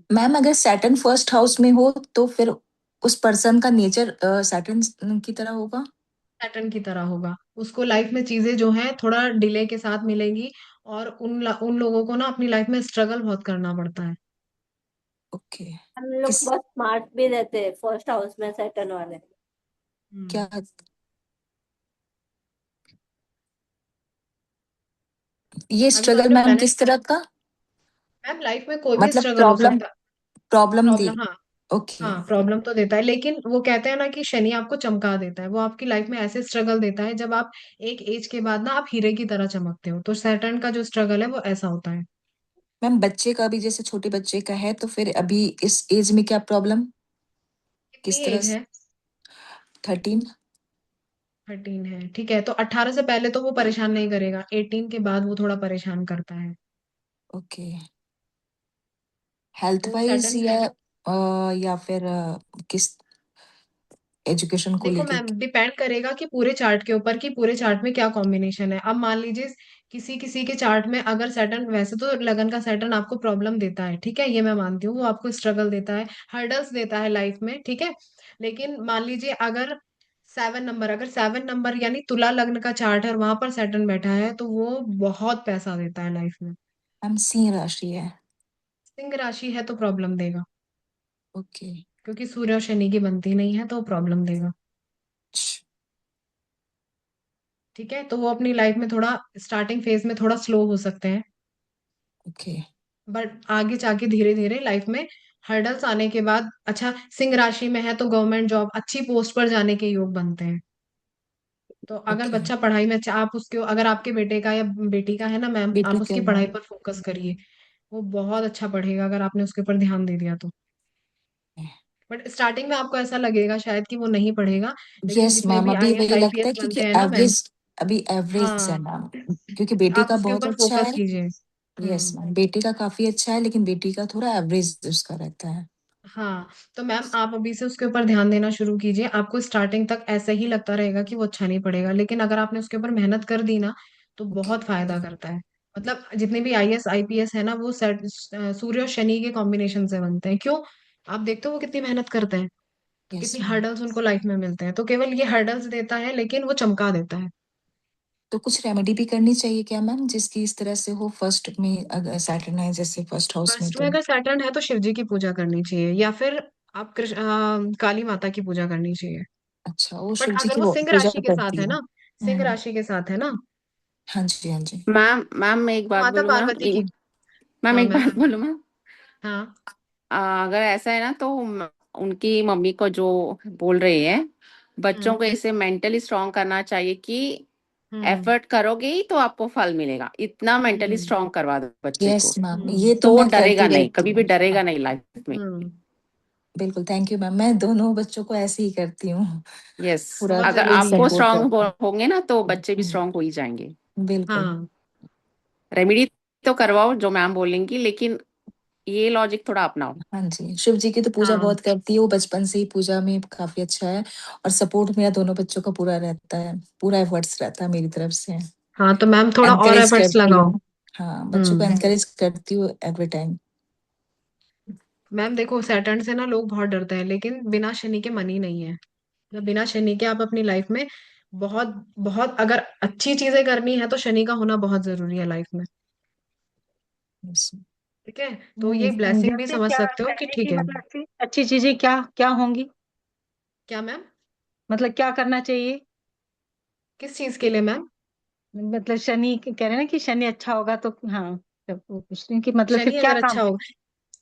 मैम अगर सैटर्न 1st हाउस में हो तो फिर उस पर्सन का नेचर सैटर्न की तरह होगा? पैटर्न की तरह होगा। उसको लाइफ में चीजें जो है थोड़ा डिले के साथ मिलेंगी, और उन लोगों को ना अपनी लाइफ में स्ट्रगल बहुत करना पड़ता है। ओके। हम लोग किस बहुत स्मार्ट भी रहते हैं फर्स्ट हाउस में सेटन वाले। हम्म। क्या ये अभी तो स्ट्रगल आपने मैम प्लेनेट, किस तरह का? मैम लाइफ में कोई भी मतलब स्ट्रगल हो प्रॉब्लम, सकता है। प्रॉब्लम दी? प्रॉब्लम, हाँ। ओके। हाँ, प्रॉब्लम तो देता है, लेकिन वो कहते हैं ना कि शनि आपको चमका देता है। वो आपकी लाइफ में ऐसे स्ट्रगल देता है, जब आप एक एज के बाद ना आप हीरे की तरह चमकते हो। तो सैटर्न का जो स्ट्रगल है वो ऐसा होता है। मैम बच्चे का भी जैसे छोटे बच्चे का है तो फिर अभी इस एज में क्या प्रॉब्लम, कितनी किस तरह एज से? है? 13। 13 है, ठीक है। तो 18 से पहले तो वो परेशान नहीं करेगा, 18 के बाद वो थोड़ा परेशान करता है। ओके। हेल्थ तो वाइज सैटर्न, या या फिर किस? एजुकेशन को देखो लेके? मैम, डिपेंड करेगा कि पूरे चार्ट के ऊपर, कि पूरे चार्ट में क्या कॉम्बिनेशन है। अब मान लीजिए किसी किसी के चार्ट में अगर सैटर्न, वैसे तो लगन का सैटर्न आपको प्रॉब्लम देता है, ठीक है, ये मैं मानती हूँ, वो आपको स्ट्रगल देता है, हर्डल्स देता है लाइफ में, ठीक है। लेकिन मान लीजिए अगर 7 नंबर, अगर 7 नंबर यानी तुला लग्न का चार्ट है और वहां पर सैटर्न बैठा है, तो वो बहुत पैसा देता है लाइफ में। मैम सिंह राशि है। सिंह राशि है तो प्रॉब्लम देगा, ओके। क्योंकि सूर्य और शनि की बनती नहीं है, तो प्रॉब्लम देगा। ठीक है, तो वो अपनी लाइफ में थोड़ा स्टार्टिंग फेज में थोड़ा स्लो हो सकते हैं, ओके। बट आगे जाके धीरे धीरे लाइफ में हर्डल्स आने के बाद, अच्छा सिंह राशि में है तो गवर्नमेंट जॉब, अच्छी पोस्ट पर जाने के योग बनते हैं। तो अगर ओके। बच्चा पढ़ाई में अच्छा, आप उसके, अगर आपके बेटे का या बेटी का है ना मैम, बेटी आप क्या उसकी है पढ़ाई मैम? पर फोकस करिए। वो बहुत अच्छा पढ़ेगा अगर आपने उसके ऊपर ध्यान दे दिया तो। बट स्टार्टिंग में आपको ऐसा लगेगा शायद कि वो नहीं पढ़ेगा, लेकिन यस जितने मैम, भी अभी आईएएस वही लगता आईपीएस है क्योंकि बनते हैं ना मैम, एवरेज, अभी एवरेज है हाँ, मैम। क्योंकि बेटी आप का उसके बहुत ऊपर अच्छा फोकस है। कीजिए। यस हम्म। मैम, बेटी का काफी अच्छा है, लेकिन बेटी का थोड़ा एवरेज उसका रहता है। हाँ, तो मैम आप अभी से उसके ऊपर ध्यान देना शुरू कीजिए। आपको स्टार्टिंग तक ऐसा ही लगता रहेगा कि वो अच्छा नहीं पढ़ेगा, लेकिन अगर आपने उसके ऊपर मेहनत कर दी ना, तो ओके। बहुत फायदा करता है। मतलब जितने भी आईएएस आईपीएस है ना, वो सेट सूर्य और शनि के कॉम्बिनेशन से बनते हैं। क्यों? आप देखते हो वो कितनी मेहनत करते हैं, तो यस कितनी मैम। हर्डल्स उनको लाइफ में मिलते हैं। तो केवल ये हर्डल्स देता है, लेकिन वो चमका देता है। तो कुछ रेमेडी भी करनी चाहिए क्या मैम, जिसकी इस तरह से हो? फर्स्ट में अगर सैटर्न है जैसे फर्स्ट हाउस में, फर्स्ट में तो अगर सैटर्न है तो शिव जी की पूजा करनी चाहिए, या फिर आप काली माता की पूजा करनी चाहिए। अच्छा, वो बट शिव जी अगर की वो वो सिंह पूजा राशि के साथ करती है है। ना, सिंह राशि के साथ है ना, हाँ जी, हाँ जी। मैम मैम मैं एक तो बात माता बोलूँ मैम, पार्वती की। मैम हाँ एक मैम। बात बोलूँ मैम। हाँ। अगर ऐसा है ना तो उनकी मम्मी को जो बोल रही है, बच्चों हम्म। को इसे मेंटली स्ट्रांग करना चाहिए कि हम्म। एफर्ट करोगे ही तो आपको फल मिलेगा। इतना मेंटली हम्म। स्ट्रांग करवा दो बच्चे यस को, मैम, हम्म। ये तो तो वो मैं करती डरेगा नहीं, रहती कभी भी हूँ। डरेगा हाँ, नहीं लाइफ में। हम्म। बिल्कुल, थैंक यू मैम, मैं दोनों बच्चों को ऐसे ही करती हूँ। यस, पूरा बहुत अगर फुल जरूरी है। आपको सपोर्ट स्ट्रांग करते होंगे ना तो हैं। बच्चे भी स्ट्रांग हो ही जाएंगे। बिल्कुल। हाँ। रेमेडी तो करवाओ जो मैम बोलेंगी, लेकिन ये लॉजिक थोड़ा अपनाओ। हाँ जी, शिव जी की तो पूजा हाँ। बहुत करती है वो, बचपन से ही पूजा में काफी अच्छा है। और सपोर्ट मेरा दोनों बच्चों का पूरा रहता है, पूरा एफर्ट्स रहता है मेरी तरफ से। हाँ, तो मैम थोड़ा और एनकरेज एफर्ट्स करती लगाओ। हूँ। हाँ, बच्चों को हम्म। एनकरेज करती हूँ एवरी टाइम। मैम देखो, सैटर्न से ना लोग बहुत डरते हैं, लेकिन बिना शनि के मन ही नहीं है। मतलब बिना शनि के आप अपनी लाइफ में बहुत बहुत, अगर अच्छी चीजें करनी है तो शनि का होना बहुत जरूरी है लाइफ में। ठीक है, तो ये ब्लेसिंग भी जैसे समझ क्या सकते हो कि करने ठीक की, है। मतलब अच्छी अच्छी चीजें क्या क्या होंगी? क्या मैम? मतलब क्या करना चाहिए? किस चीज के लिए मैम? मतलब शनि कह रहे हैं ना कि शनि अच्छा होगा, तो हाँ, तब वो पूछ रही हूँ कि मतलब फिर शनि क्या अगर काम। अच्छा होगा,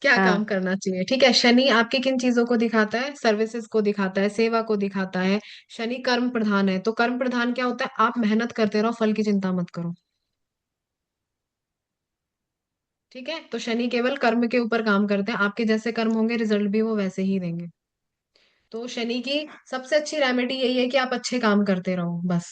क्या हाँ। काम करना चाहिए? ठीक है, शनि आपके किन चीजों को दिखाता है? सर्विसेज को दिखाता है, सेवा को दिखाता है। शनि कर्म प्रधान है, तो कर्म प्रधान क्या होता है? आप मेहनत करते रहो, फल की चिंता मत करो। ठीक है, तो शनि केवल कर्म के ऊपर काम करते हैं, आपके जैसे कर्म होंगे रिजल्ट भी वो वैसे ही देंगे। तो शनि की सबसे अच्छी रेमेडी यही है कि आप अच्छे काम करते रहो बस।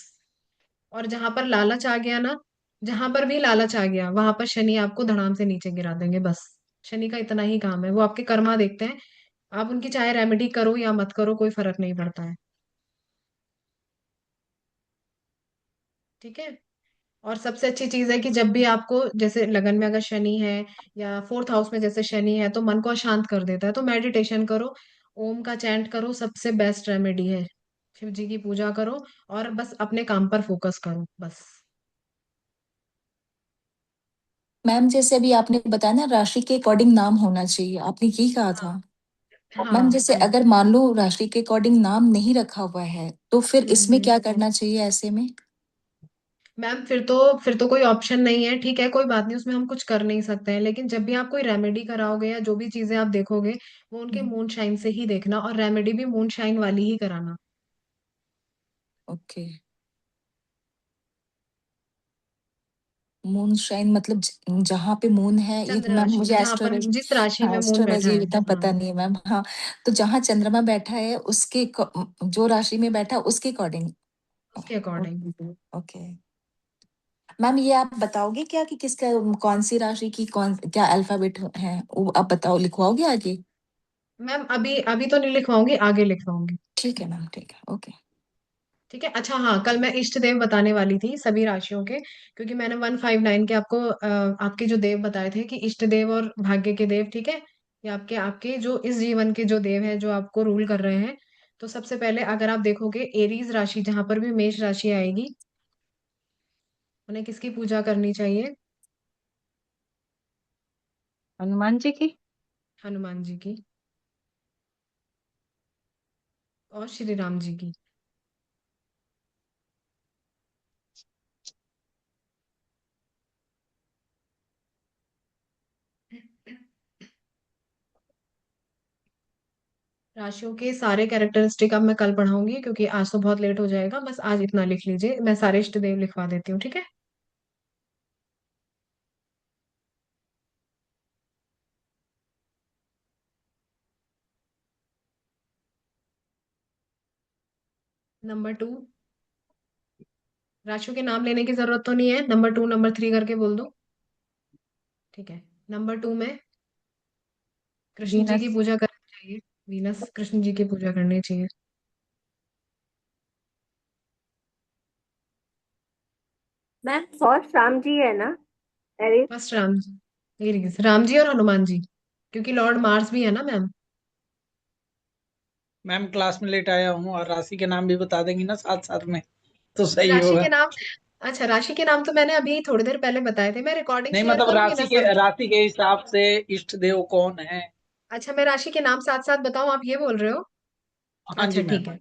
और जहां पर लालच आ गया ना, जहां पर भी लालच आ गया वहां पर शनि आपको धड़ाम से नीचे गिरा देंगे बस। शनि का इतना ही काम है, वो आपके कर्मा देखते हैं। आप उनकी चाहे रेमेडी करो या मत करो, कोई फर्क नहीं पड़ता है। ठीक है। और सबसे अच्छी चीज है कि जब भी आपको, जैसे लगन में अगर शनि है या फोर्थ हाउस में जैसे शनि है, तो मन को अशांत कर देता है, तो मेडिटेशन करो, ओम का चैंट करो, सबसे बेस्ट रेमेडी है। शिव जी की पूजा करो, और बस अपने काम पर फोकस करो बस। मैम जैसे अभी आपने बताया ना, राशि के अकॉर्डिंग नाम होना चाहिए, आपने यही कहा हाँ। था। मैम हाँ। जैसे अगर मान लो राशि के अकॉर्डिंग नाम नहीं रखा हुआ है, तो फिर इसमें हम्म। क्या करना चाहिए ऐसे में? मैम फिर तो कोई ऑप्शन नहीं है, ठीक है, कोई बात नहीं, उसमें हम कुछ कर नहीं सकते हैं। लेकिन जब भी आप कोई रेमेडी कराओगे या जो भी चीजें आप देखोगे, वो उनके मून शाइन से ही देखना, और रेमेडी भी मून शाइन वाली ही कराना। ओके। मून शाइन मतलब जहाँ पे मून है, ये चंद्र मैम राशि, मुझे जहां पर एस्ट्रोलॉजी, जिस राशि हाँ में मून बैठा एस्ट्रोलॉजी है। इतना हाँ। पता नहीं है मैम। हाँ, तो जहाँ चंद्रमा बैठा है उसके जो राशि में बैठा है उसके अकॉर्डिंग। उसके अकॉर्डिंग। ओके। मैम ये आप बताओगे क्या कि किसका, कौन सी राशि की कौन क्या अल्फाबेट है, वो आप बताओ, लिखवाओगे आगे? मैम अभी अभी तो नहीं लिखवाऊंगी, आगे लिखवाऊंगी। ठीक है मैम, ठीक है, ओके। ठीक है। अच्छा हाँ, कल मैं इष्ट देव बताने वाली थी सभी राशियों के, क्योंकि मैंने 159 के आपको आपके जो देव बताए थे कि इष्ट देव और भाग्य के देव, ठीक है, ये आपके आपके जो इस जीवन के जो देव हैं जो आपको रूल कर रहे हैं। तो सबसे पहले अगर आप देखोगे एरीज राशि, जहां पर भी मेष राशि आएगी, उन्हें किसकी पूजा करनी चाहिए? हनुमान जी की। हनुमान जी की और श्री राम जी की। राशियों के सारे कैरेक्टरिस्टिक अब मैं कल पढ़ाऊंगी, क्योंकि आज तो बहुत लेट हो जाएगा। बस आज इतना लिख लीजिए, मैं सारे इष्ट देव लिखवा देती हूँ, ठीक है। नंबर 2, राशियों के नाम लेने की जरूरत तो नहीं है, नंबर 2 नंबर 3 करके बोल दो। ठीक है। नंबर 2 में कृष्ण जी की वीनस। पूजा करनी चाहिए। वीनस, कृष्ण जी की पूजा करनी चाहिए। मैम फर्स्ट राम जी है ना? Eris. First Ram ji, Aries Ram ji और हनुमान जी, क्योंकि लॉर्ड मार्स भी है ना मैम। मैम क्लास में लेट आया हूँ, और राशि के नाम भी बता देंगी ना साथ साथ में, तो सही राशि के होगा। नाम, अच्छा राशि के नाम तो मैंने अभी थोड़ी देर पहले बताए थे। मैं रिकॉर्डिंग नहीं, शेयर मतलब करूंगी ना सब। राशि के हिसाब से इष्ट देव कौन है? अच्छा मैं राशि के नाम साथ साथ बताऊं, आप ये बोल रहे हो? हाँ अच्छा जी मैम। ठीक है।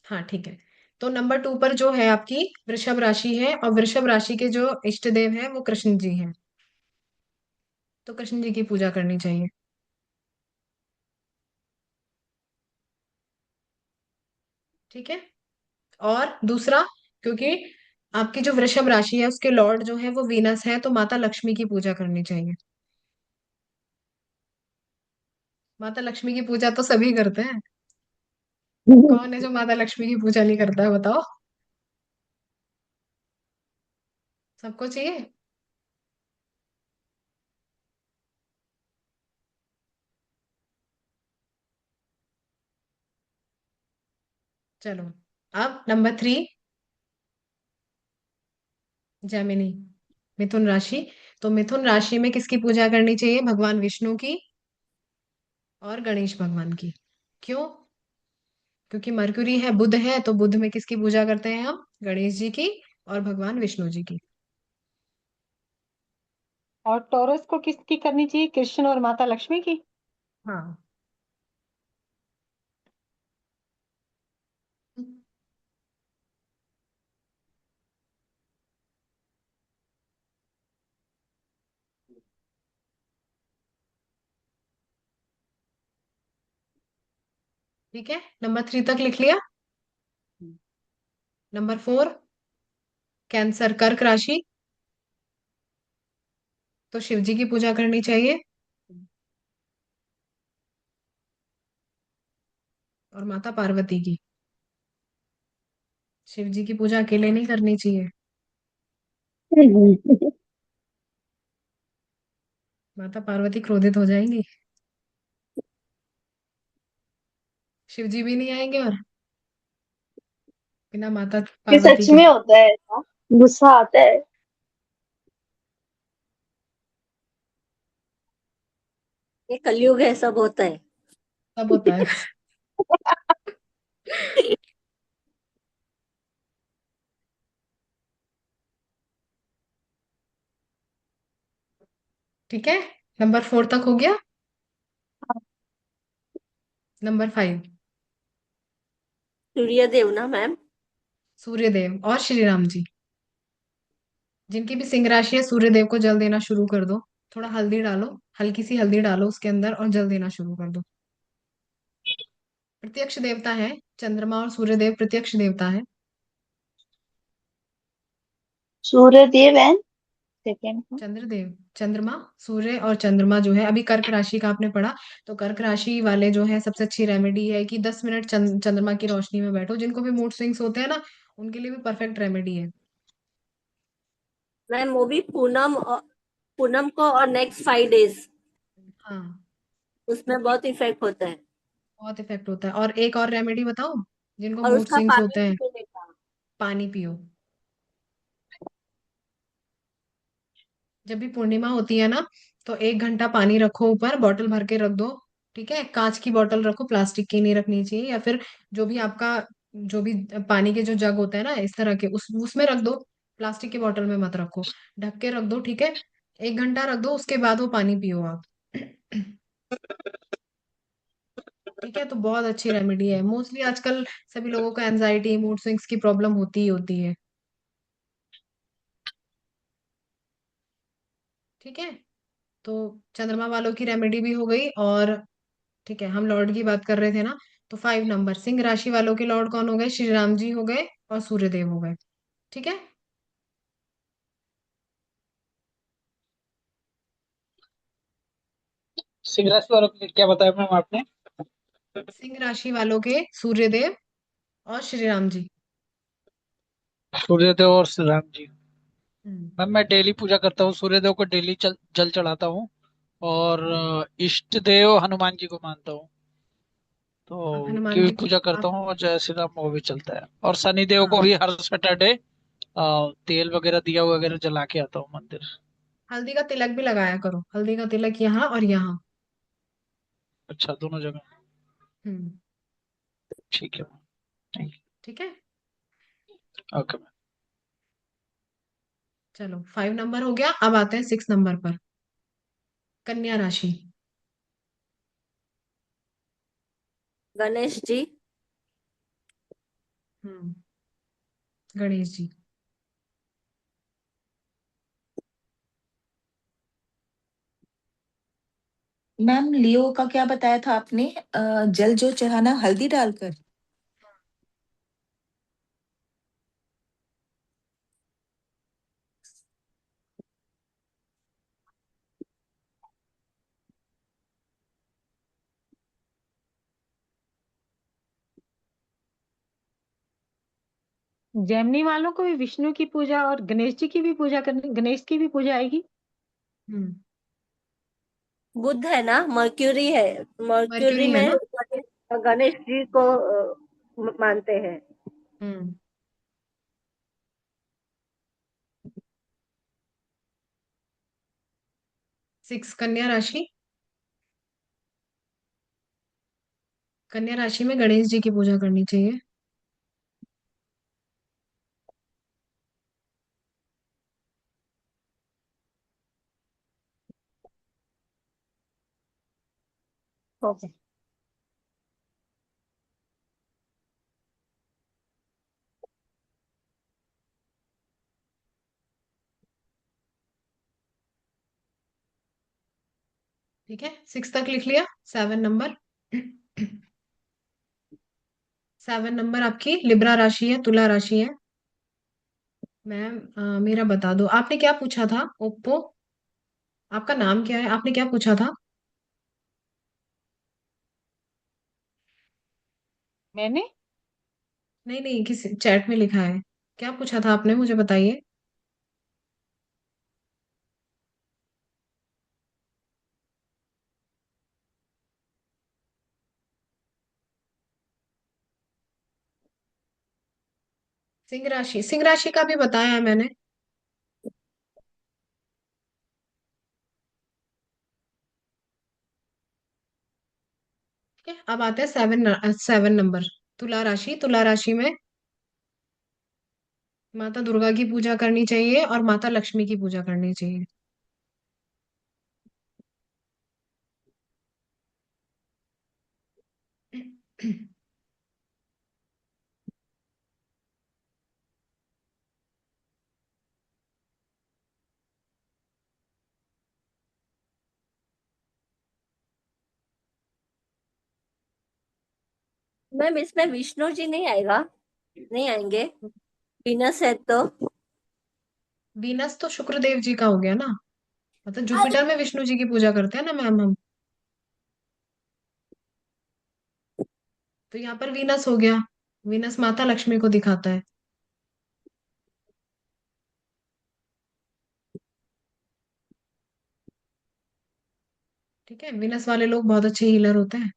हाँ ठीक है। तो नंबर 2 पर जो है आपकी वृषभ राशि है, और वृषभ राशि के जो इष्ट देव हैं वो कृष्ण जी हैं। तो कृष्ण जी की पूजा करनी चाहिए। ठीक है। और दूसरा, क्योंकि आपकी जो वृषभ राशि है उसके लॉर्ड जो है वो वीनस है, तो माता लक्ष्मी की पूजा करनी चाहिए। माता लक्ष्मी की पूजा तो सभी करते हैं, कौन है जो माता लक्ष्मी की पूजा नहीं करता है बताओ? सबको चाहिए। चलो, अब नंबर 3, जैमिनी, मिथुन राशि। तो मिथुन राशि में किसकी पूजा करनी चाहिए? भगवान विष्णु की और गणेश भगवान की। क्यों? क्योंकि मरक्यूरी है, बुध है, तो बुध में किसकी पूजा करते हैं हम? गणेश जी की और भगवान विष्णु जी की। और टॉरस को किसकी करनी चाहिए? कृष्ण और माता लक्ष्मी की। हाँ। ठीक है, नंबर 3 तक लिख लिया। नंबर 4, कैंसर कर्क राशि। तो शिव जी की पूजा करनी चाहिए और माता पार्वती की। शिव जी की पूजा अकेले नहीं करनी चाहिए, माता पार्वती क्रोधित हो जाएंगी। शिव जी भी नहीं आएंगे और बिना माता ये पार्वती सच के। में होता है ऐसा? गुस्सा आता है। ये कलयुग है, सब होता है। सब होता है। ठीक है, नंबर 4 तक हो गया। नंबर 5, सूर्य देव ना मैम? सूर्य देव और श्री राम जी। जिनकी भी सिंह राशि है, सूर्य देव को जल देना शुरू कर दो। थोड़ा हल्दी डालो, हल्की सी हल्दी डालो उसके अंदर और जल देना शुरू कर दो। प्रत्यक्ष देवता है, चंद्रमा और सूर्य देव प्रत्यक्ष देवता है। सूर्य देव एंड सेकेंड। चंद्रदेव, चंद्रमा, सूर्य और चंद्रमा जो है, अभी कर्क राशि का आपने पढ़ा। तो कर्क राशि वाले जो है सबसे अच्छी रेमेडी है कि 10 मिनट चंद्रमा की रोशनी में बैठो। जिनको भी मूड स्विंग्स होते हैं ना, उनके लिए भी परफेक्ट रेमेडी है। मैम वो भी पूनम को और नेक्स्ट 5 days, हाँ। उसमें बहुत इफेक्ट होता है। बहुत इफेक्ट होता है। और एक और रेमेडी बताऊं, जिनको और मूड उसका स्विंग्स पानी होते भी हैं, पीने का। पानी पियो। जब भी पूर्णिमा होती है ना, तो 1 घंटा पानी रखो ऊपर, बॉटल भर के रख दो। ठीक है, कांच की बॉटल रखो, प्लास्टिक की नहीं रखनी चाहिए। या फिर जो भी आपका, जो भी पानी के जो जग होता है ना इस तरह के, उस उसमें रख दो। प्लास्टिक की बॉटल में मत रखो, ढक के रख दो। ठीक है, 1 घंटा रख दो, उसके बाद वो पानी पियो आप। ठीक है, तो बहुत अच्छी रेमेडी है। मोस्टली आजकल सभी लोगों को एनजाइटी, मूड स्विंग्स की प्रॉब्लम होती ही होती है। ठीक है, तो चंद्रमा वालों की रेमेडी भी हो गई। और ठीक है, हम लॉर्ड की बात कर रहे थे ना, तो 5 नंबर सिंह राशि वालों के लॉर्ड कौन हो गए? श्री राम जी हो गए और सूर्यदेव हो गए। ठीक है, सिंह राशि वालों के लिए क्या बताया मैम आपने? सिंह राशि वालों के सूर्यदेव और श्री राम जी। सूर्यदेव और श्री राम जी। हम्म। मैम मैं डेली पूजा करता हूँ, सूर्यदेव को डेली जल चढ़ाता हूँ। और इष्ट देव हनुमान जी को मानता हूँ, तो आप उनकी हनुमान भी जी की पूजा करता आप हूँ। और जय श्री राम वो भी चलता है। और शनि देव को हाँ, भी हर सैटरडे तेल वगैरह दिया वगैरह जला के आता हूँ मंदिर। हल्दी का तिलक भी लगाया करो, हल्दी का तिलक यहाँ और यहाँ। अच्छा, दोनों जगह। हम्म। ठीक है मैम। थैंक ठीक है, यू। Okay ma'am. चलो 5 नंबर हो गया। अब आते हैं 6 नंबर पर, कन्या राशि। गणेश जी। हम्म, गणेश जी। मैम लियो का क्या बताया था आपने? जल जो चढ़ाना हल्दी डालकर? जेमिनी वालों को भी विष्णु की पूजा और गणेश जी की भी पूजा करनी, गणेश की भी पूजा आएगी। हम्म, बुध है ना, मर्क्यूरी है। मर्क्यूरी मर्क्यूरी है में ना। गणेश जी को मानते हैं। हम्म। 6 कन्या राशि। कन्या राशि में गणेश जी की पूजा करनी चाहिए। ओके। ठीक है, 6 तक लिख लिया। 7 नंबर। 7 नंबर आपकी लिब्रा राशि है, तुला राशि है। मैम मेरा बता दो, आपने क्या पूछा था? ओप्पो, आपका नाम क्या है? आपने क्या पूछा था? मैंने नहीं नहीं, किसी चैट में लिखा है। क्या पूछा था आपने, मुझे बताइए। सिंह राशि, सिंह राशि का भी बताया है मैंने। ठीक है, अब आते हैं 7 नंबर, तुला राशि। तुला राशि में माता दुर्गा की पूजा करनी चाहिए और माता लक्ष्मी की पूजा करनी चाहिए। मैम इसमें विष्णु जी नहीं आएगा, नहीं आएंगे? वीनस है तो। वीनस तो शुक्रदेव जी का हो गया ना, मतलब जुपिटर में विष्णु जी की पूजा करते हैं ना मैम हम। तो यहाँ पर वीनस हो गया। वीनस माता लक्ष्मी को दिखाता है। ठीक है, वीनस वाले लोग बहुत अच्छे हीलर होते हैं।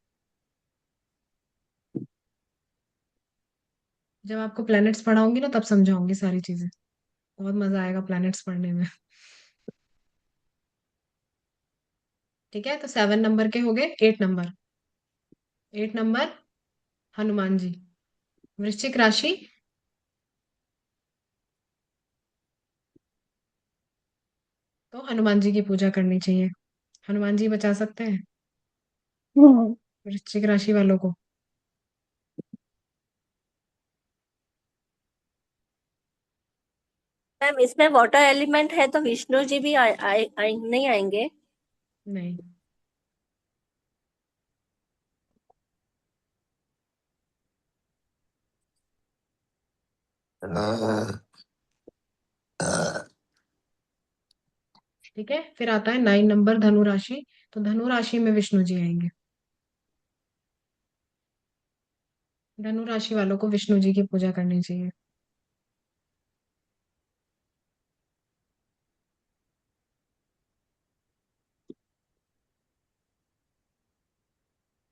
जब आपको प्लैनेट्स पढ़ाऊंगी ना तब समझाऊंगी सारी चीजें। बहुत मजा आएगा प्लैनेट्स पढ़ने में। ठीक है, तो 7 नंबर के हो गए। 8 नंबर। 8 नंबर हनुमान जी। वृश्चिक राशि। तो हनुमान जी की पूजा करनी चाहिए। हनुमान जी बचा सकते हैं हम्म, वृश्चिक राशि वालों को। मैम इसमें वाटर एलिमेंट है तो विष्णु जी भी नहीं आएंगे। नहीं। ठीक है, फिर आता है 9 नंबर धनु राशि। तो धनु राशि में विष्णु जी आएंगे। धनु राशि वालों को विष्णु जी की पूजा करनी चाहिए।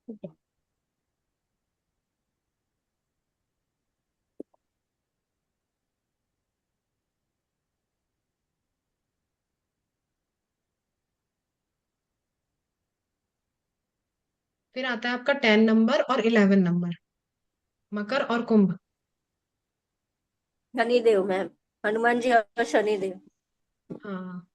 ठीक है। फिर आता है आपका 10 नंबर और 11 नंबर। मकर और कुंभ। शनिदेव मैम, हनुमान जी और शनिदेव। हाँ।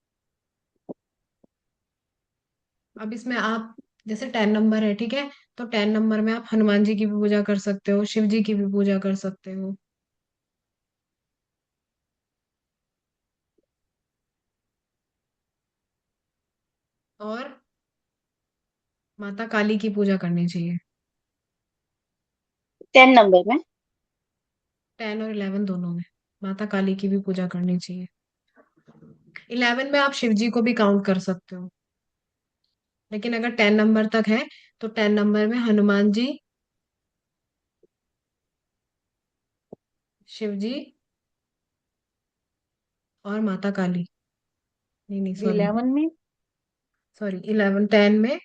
अब इसमें आप, जैसे 10 नंबर है, ठीक है, तो 10 नंबर में आप हनुमान जी की भी पूजा कर सकते हो, शिव जी की भी पूजा कर सकते हो। और माता काली की पूजा करनी चाहिए। 10 नंबर में। 10 और 11 दोनों में माता काली की भी पूजा करनी चाहिए। 11 में आप शिव जी को भी काउंट कर सकते हो, लेकिन अगर 10 नंबर तक है तो 10 नंबर में हनुमान जी, शिव जी और माता काली। नहीं नहीं, सॉरी। 11 में। सॉरी, 10 में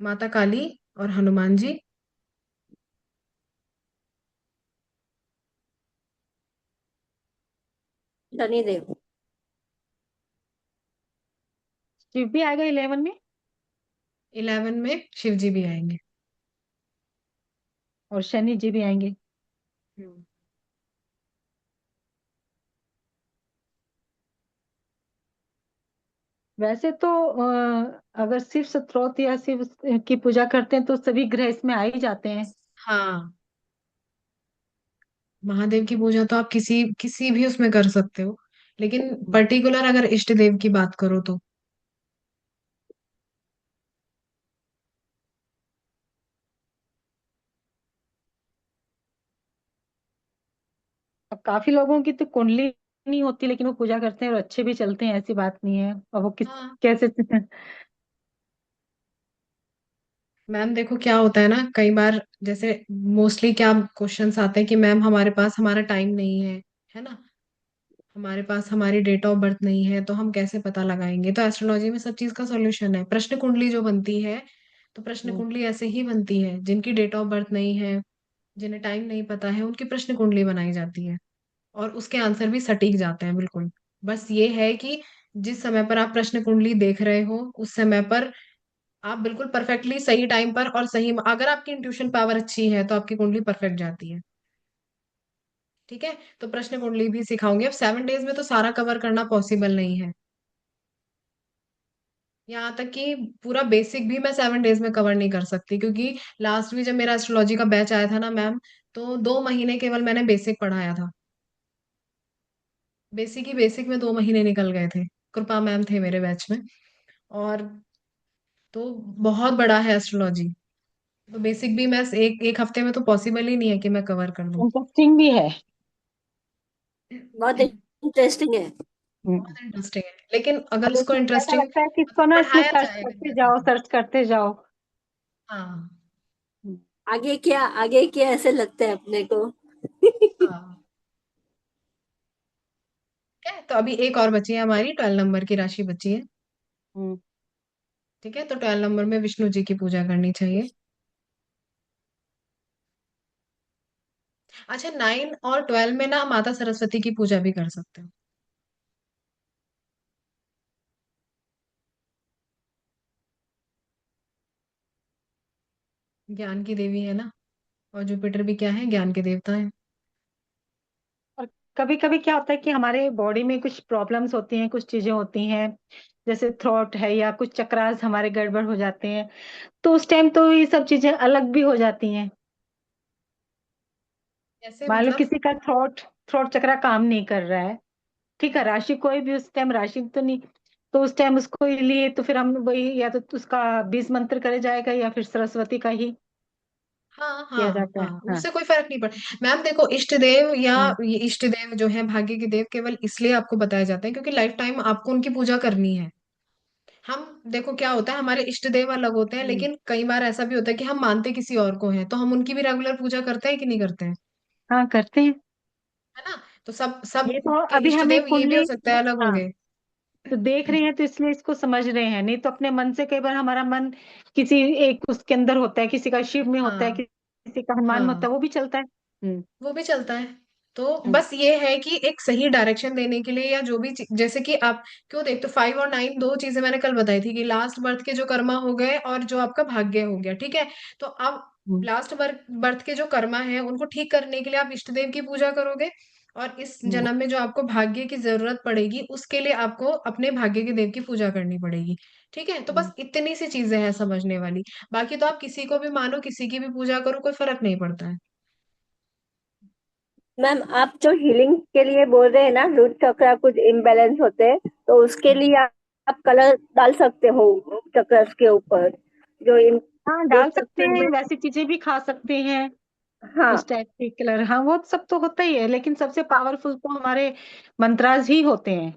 माता काली और हनुमान जी। शनिदेव। शिव भी आएगा 11 में। 11 में शिव जी भी आएंगे। और शनि जी भी आएंगे। हम्म। वैसे तो अगर शिव स्तोत्र या शिव की पूजा करते हैं तो सभी ग्रह इसमें आ ही जाते हैं। हाँ, महादेव की पूजा तो आप किसी किसी भी उसमें कर सकते हो, लेकिन पर्टिकुलर अगर इष्ट देव की बात करो तो। अब काफी लोगों की तो कुंडली नहीं होती लेकिन वो पूजा करते हैं और अच्छे भी चलते हैं, ऐसी बात नहीं है। और वो किस हाँ कैसे मैम, देखो क्या होता है ना, कई बार जैसे मोस्टली क्या क्वेश्चंस आते हैं कि मैम हमारे पास हमारा टाइम नहीं है ना, हमारे पास हमारी डेट ऑफ बर्थ नहीं है, तो हम कैसे पता लगाएंगे। तो एस्ट्रोलॉजी में सब चीज का सॉल्यूशन है। प्रश्न कुंडली जो बनती है, तो प्रश्न कुंडली ऐसे ही बनती है। जिनकी डेट ऑफ बर्थ नहीं है, जिन्हें टाइम नहीं पता है, उनकी प्रश्न कुंडली बनाई जाती है और उसके आंसर भी सटीक जाते हैं बिल्कुल। बस ये है कि जिस समय पर आप प्रश्न कुंडली देख रहे हो उस समय पर आप बिल्कुल परफेक्टली सही टाइम पर और सही, अगर आपकी इंट्यूशन पावर अच्छी है तो आपकी कुंडली परफेक्ट जाती है। ठीक है, तो प्रश्न कुंडली भी सिखाऊंगी। अब 7 डेज में तो सारा कवर करना पॉसिबल नहीं है। यहाँ तक कि पूरा बेसिक भी मैं 7 डेज में कवर नहीं कर सकती, क्योंकि लास्ट भी जब मेरा एस्ट्रोलॉजी का बैच आया था ना मैम, तो 2 महीने केवल मैंने बेसिक पढ़ाया था। बेसिक ही बेसिक में 2 महीने निकल गए थे। कृपा मैम थे मेरे बैच में। और तो बहुत बड़ा है एस्ट्रोलॉजी। तो एक भी मैं एक एक हफ्ते में तो पॉसिबल ही नहीं है कि मैं कवर कर दूं। इंटरेस्टिंग भी है। बहुत इंटरेस्टिंग है। बहुत इंटरेस्टिंग है, लेकिन अगर और उसको इसमें ऐसा इंटरेस्टिंग लगता है कि इसको मतलब ना इसमें पढ़ाया सर्च जाए अगर करते कैसे जाओ, तो। सर्च करते जाओ। हाँ। आगे क्या ऐसे लगता है अपने को। हाँ। ठीक है, तो अभी एक और बची है हमारी, 12 नंबर की राशि बची है। हम्म। ठीक है, तो 12 नंबर में विष्णु जी की पूजा करनी चाहिए। अच्छा, 9 और 12 में ना माता सरस्वती की पूजा भी कर सकते हो। ज्ञान की देवी है ना, और जुपिटर भी क्या है, ज्ञान के देवता है। और कभी कभी क्या होता है कि हमारे बॉडी में कुछ प्रॉब्लम्स होती हैं, कुछ चीजें होती हैं, जैसे थ्रॉट है या कुछ चक्रास हमारे गड़बड़ हो जाते हैं, तो उस टाइम तो ये सब चीजें अलग भी हो जाती हैं। कैसे मान लो मतलब? किसी का थ्रॉट थ्रॉट चक्रा काम नहीं कर रहा है, ठीक है, राशि कोई भी उस टाइम राशि तो नहीं, तो उस टाइम उसको लिए तो फिर हम वही या तो उसका बीज मंत्र करे जाएगा या फिर सरस्वती का ही हाँ किया हाँ जाता है। हाँ, हाँ। उससे कोई फर्क नहीं पड़ता मैम। देखो, इष्ट देव या हम्म। ये इष्ट देव जो है भाग्य के देव केवल इसलिए आपको बताए जाते हैं क्योंकि लाइफ टाइम आपको उनकी पूजा करनी है। हम देखो क्या होता है, हमारे इष्ट देव अलग होते हैं, हम्म। लेकिन कई बार ऐसा भी होता है कि हम मानते किसी और को हैं, तो हम उनकी भी रेगुलर पूजा करते हैं कि नहीं करते हैं? हाँ करते हैं। है ना? तो सब सब ये तो के अभी इष्ट हमें देव ये भी कुंडली, हो सकता है अलग हाँ, होंगे। तो देख रहे हैं तो इसलिए इसको समझ रहे हैं, नहीं तो अपने मन से कई बार हमारा मन किसी एक उसके अंदर होता है, किसी का शिव में होता है, हाँ किसी का हनुमान में होता हाँ, है, वो भी चलता है। हम्म। वो भी चलता है। तो हम्म। बस ये है कि एक सही डायरेक्शन देने के लिए, या जो भी जैसे कि आप क्यों देखते हो, 5 और 9 दो चीजें मैंने कल बताई थी कि लास्ट बर्थ के जो कर्मा हो गए और जो आपका भाग्य हो गया, ठीक है। तो अब हम्म। लास्ट बर्थ बर्थ के जो कर्मा है उनको ठीक करने के लिए आप इष्ट देव की पूजा करोगे, और इस हम्म। जन्म में जो आपको भाग्य की जरूरत पड़ेगी उसके लिए आपको अपने भाग्य के देव की पूजा करनी पड़ेगी। ठीक है, तो हम्म। बस इतनी सी चीजें हैं समझने वाली। बाकी तो आप किसी को भी मानो, किसी की भी पूजा करो, कोई फर्क नहीं पड़ता है। मैम, आप जो हीलिंग के लिए बोल रहे हैं ना, रूट चक्र कुछ इम्बैलेंस होते हैं, तो उसके हम्म। लिए आप कलर डाल सकते हो चक्र के ऊपर, जो इन हाँ रूट डाल सकते चक्र हैं, में। वैसी चीजें भी खा सकते हैं, हाँ, उस टाइप के कलर, हाँ वो सब तो होता ही है, लेकिन सबसे पावरफुल तो हमारे मंत्राज ही होते हैं।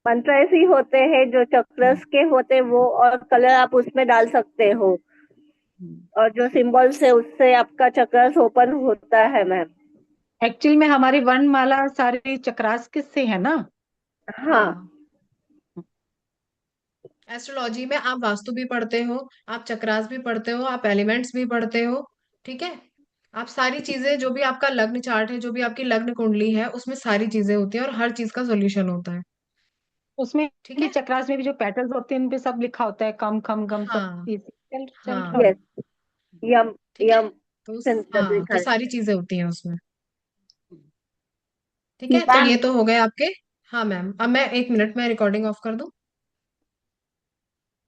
मंत्र ऐसे ही होते हैं जो हम्म। चक्रस के होते हैं वो, और कलर आप उसमें डाल सकते हो, हम्म। और जो सिंबल्स है उससे आपका चक्रस ओपन होता है मैम। एक्चुअल में हमारी वर्णमाला सारी चक्रास किससे है ना। हाँ। हाँ, एस्ट्रोलॉजी में आप वास्तु भी पढ़ते हो, आप चक्रास भी पढ़ते हो, आप एलिमेंट्स भी पढ़ते हो। ठीक है, आप सारी चीजें, जो भी आपका लग्न चार्ट है, जो भी आपकी लग्न कुंडली है, उसमें सारी चीजें होती हैं और हर चीज का सॉल्यूशन होता है। उसमें ठीक भी है। चक्रास में भी जो पेटल्स होते हैं उन पे सब लिखा होता है, कम खम गम सब हाँ चल रहा हाँ, यस। यम। ठीक है। यम तो हाँ, लिखा तो है। सारी चीजें होती हैं उसमें। ठीक है, तो मैम, ये तो हो गए आपके। हाँ मैम, अब मैं 1 मिनट में रिकॉर्डिंग ऑफ कर दूं।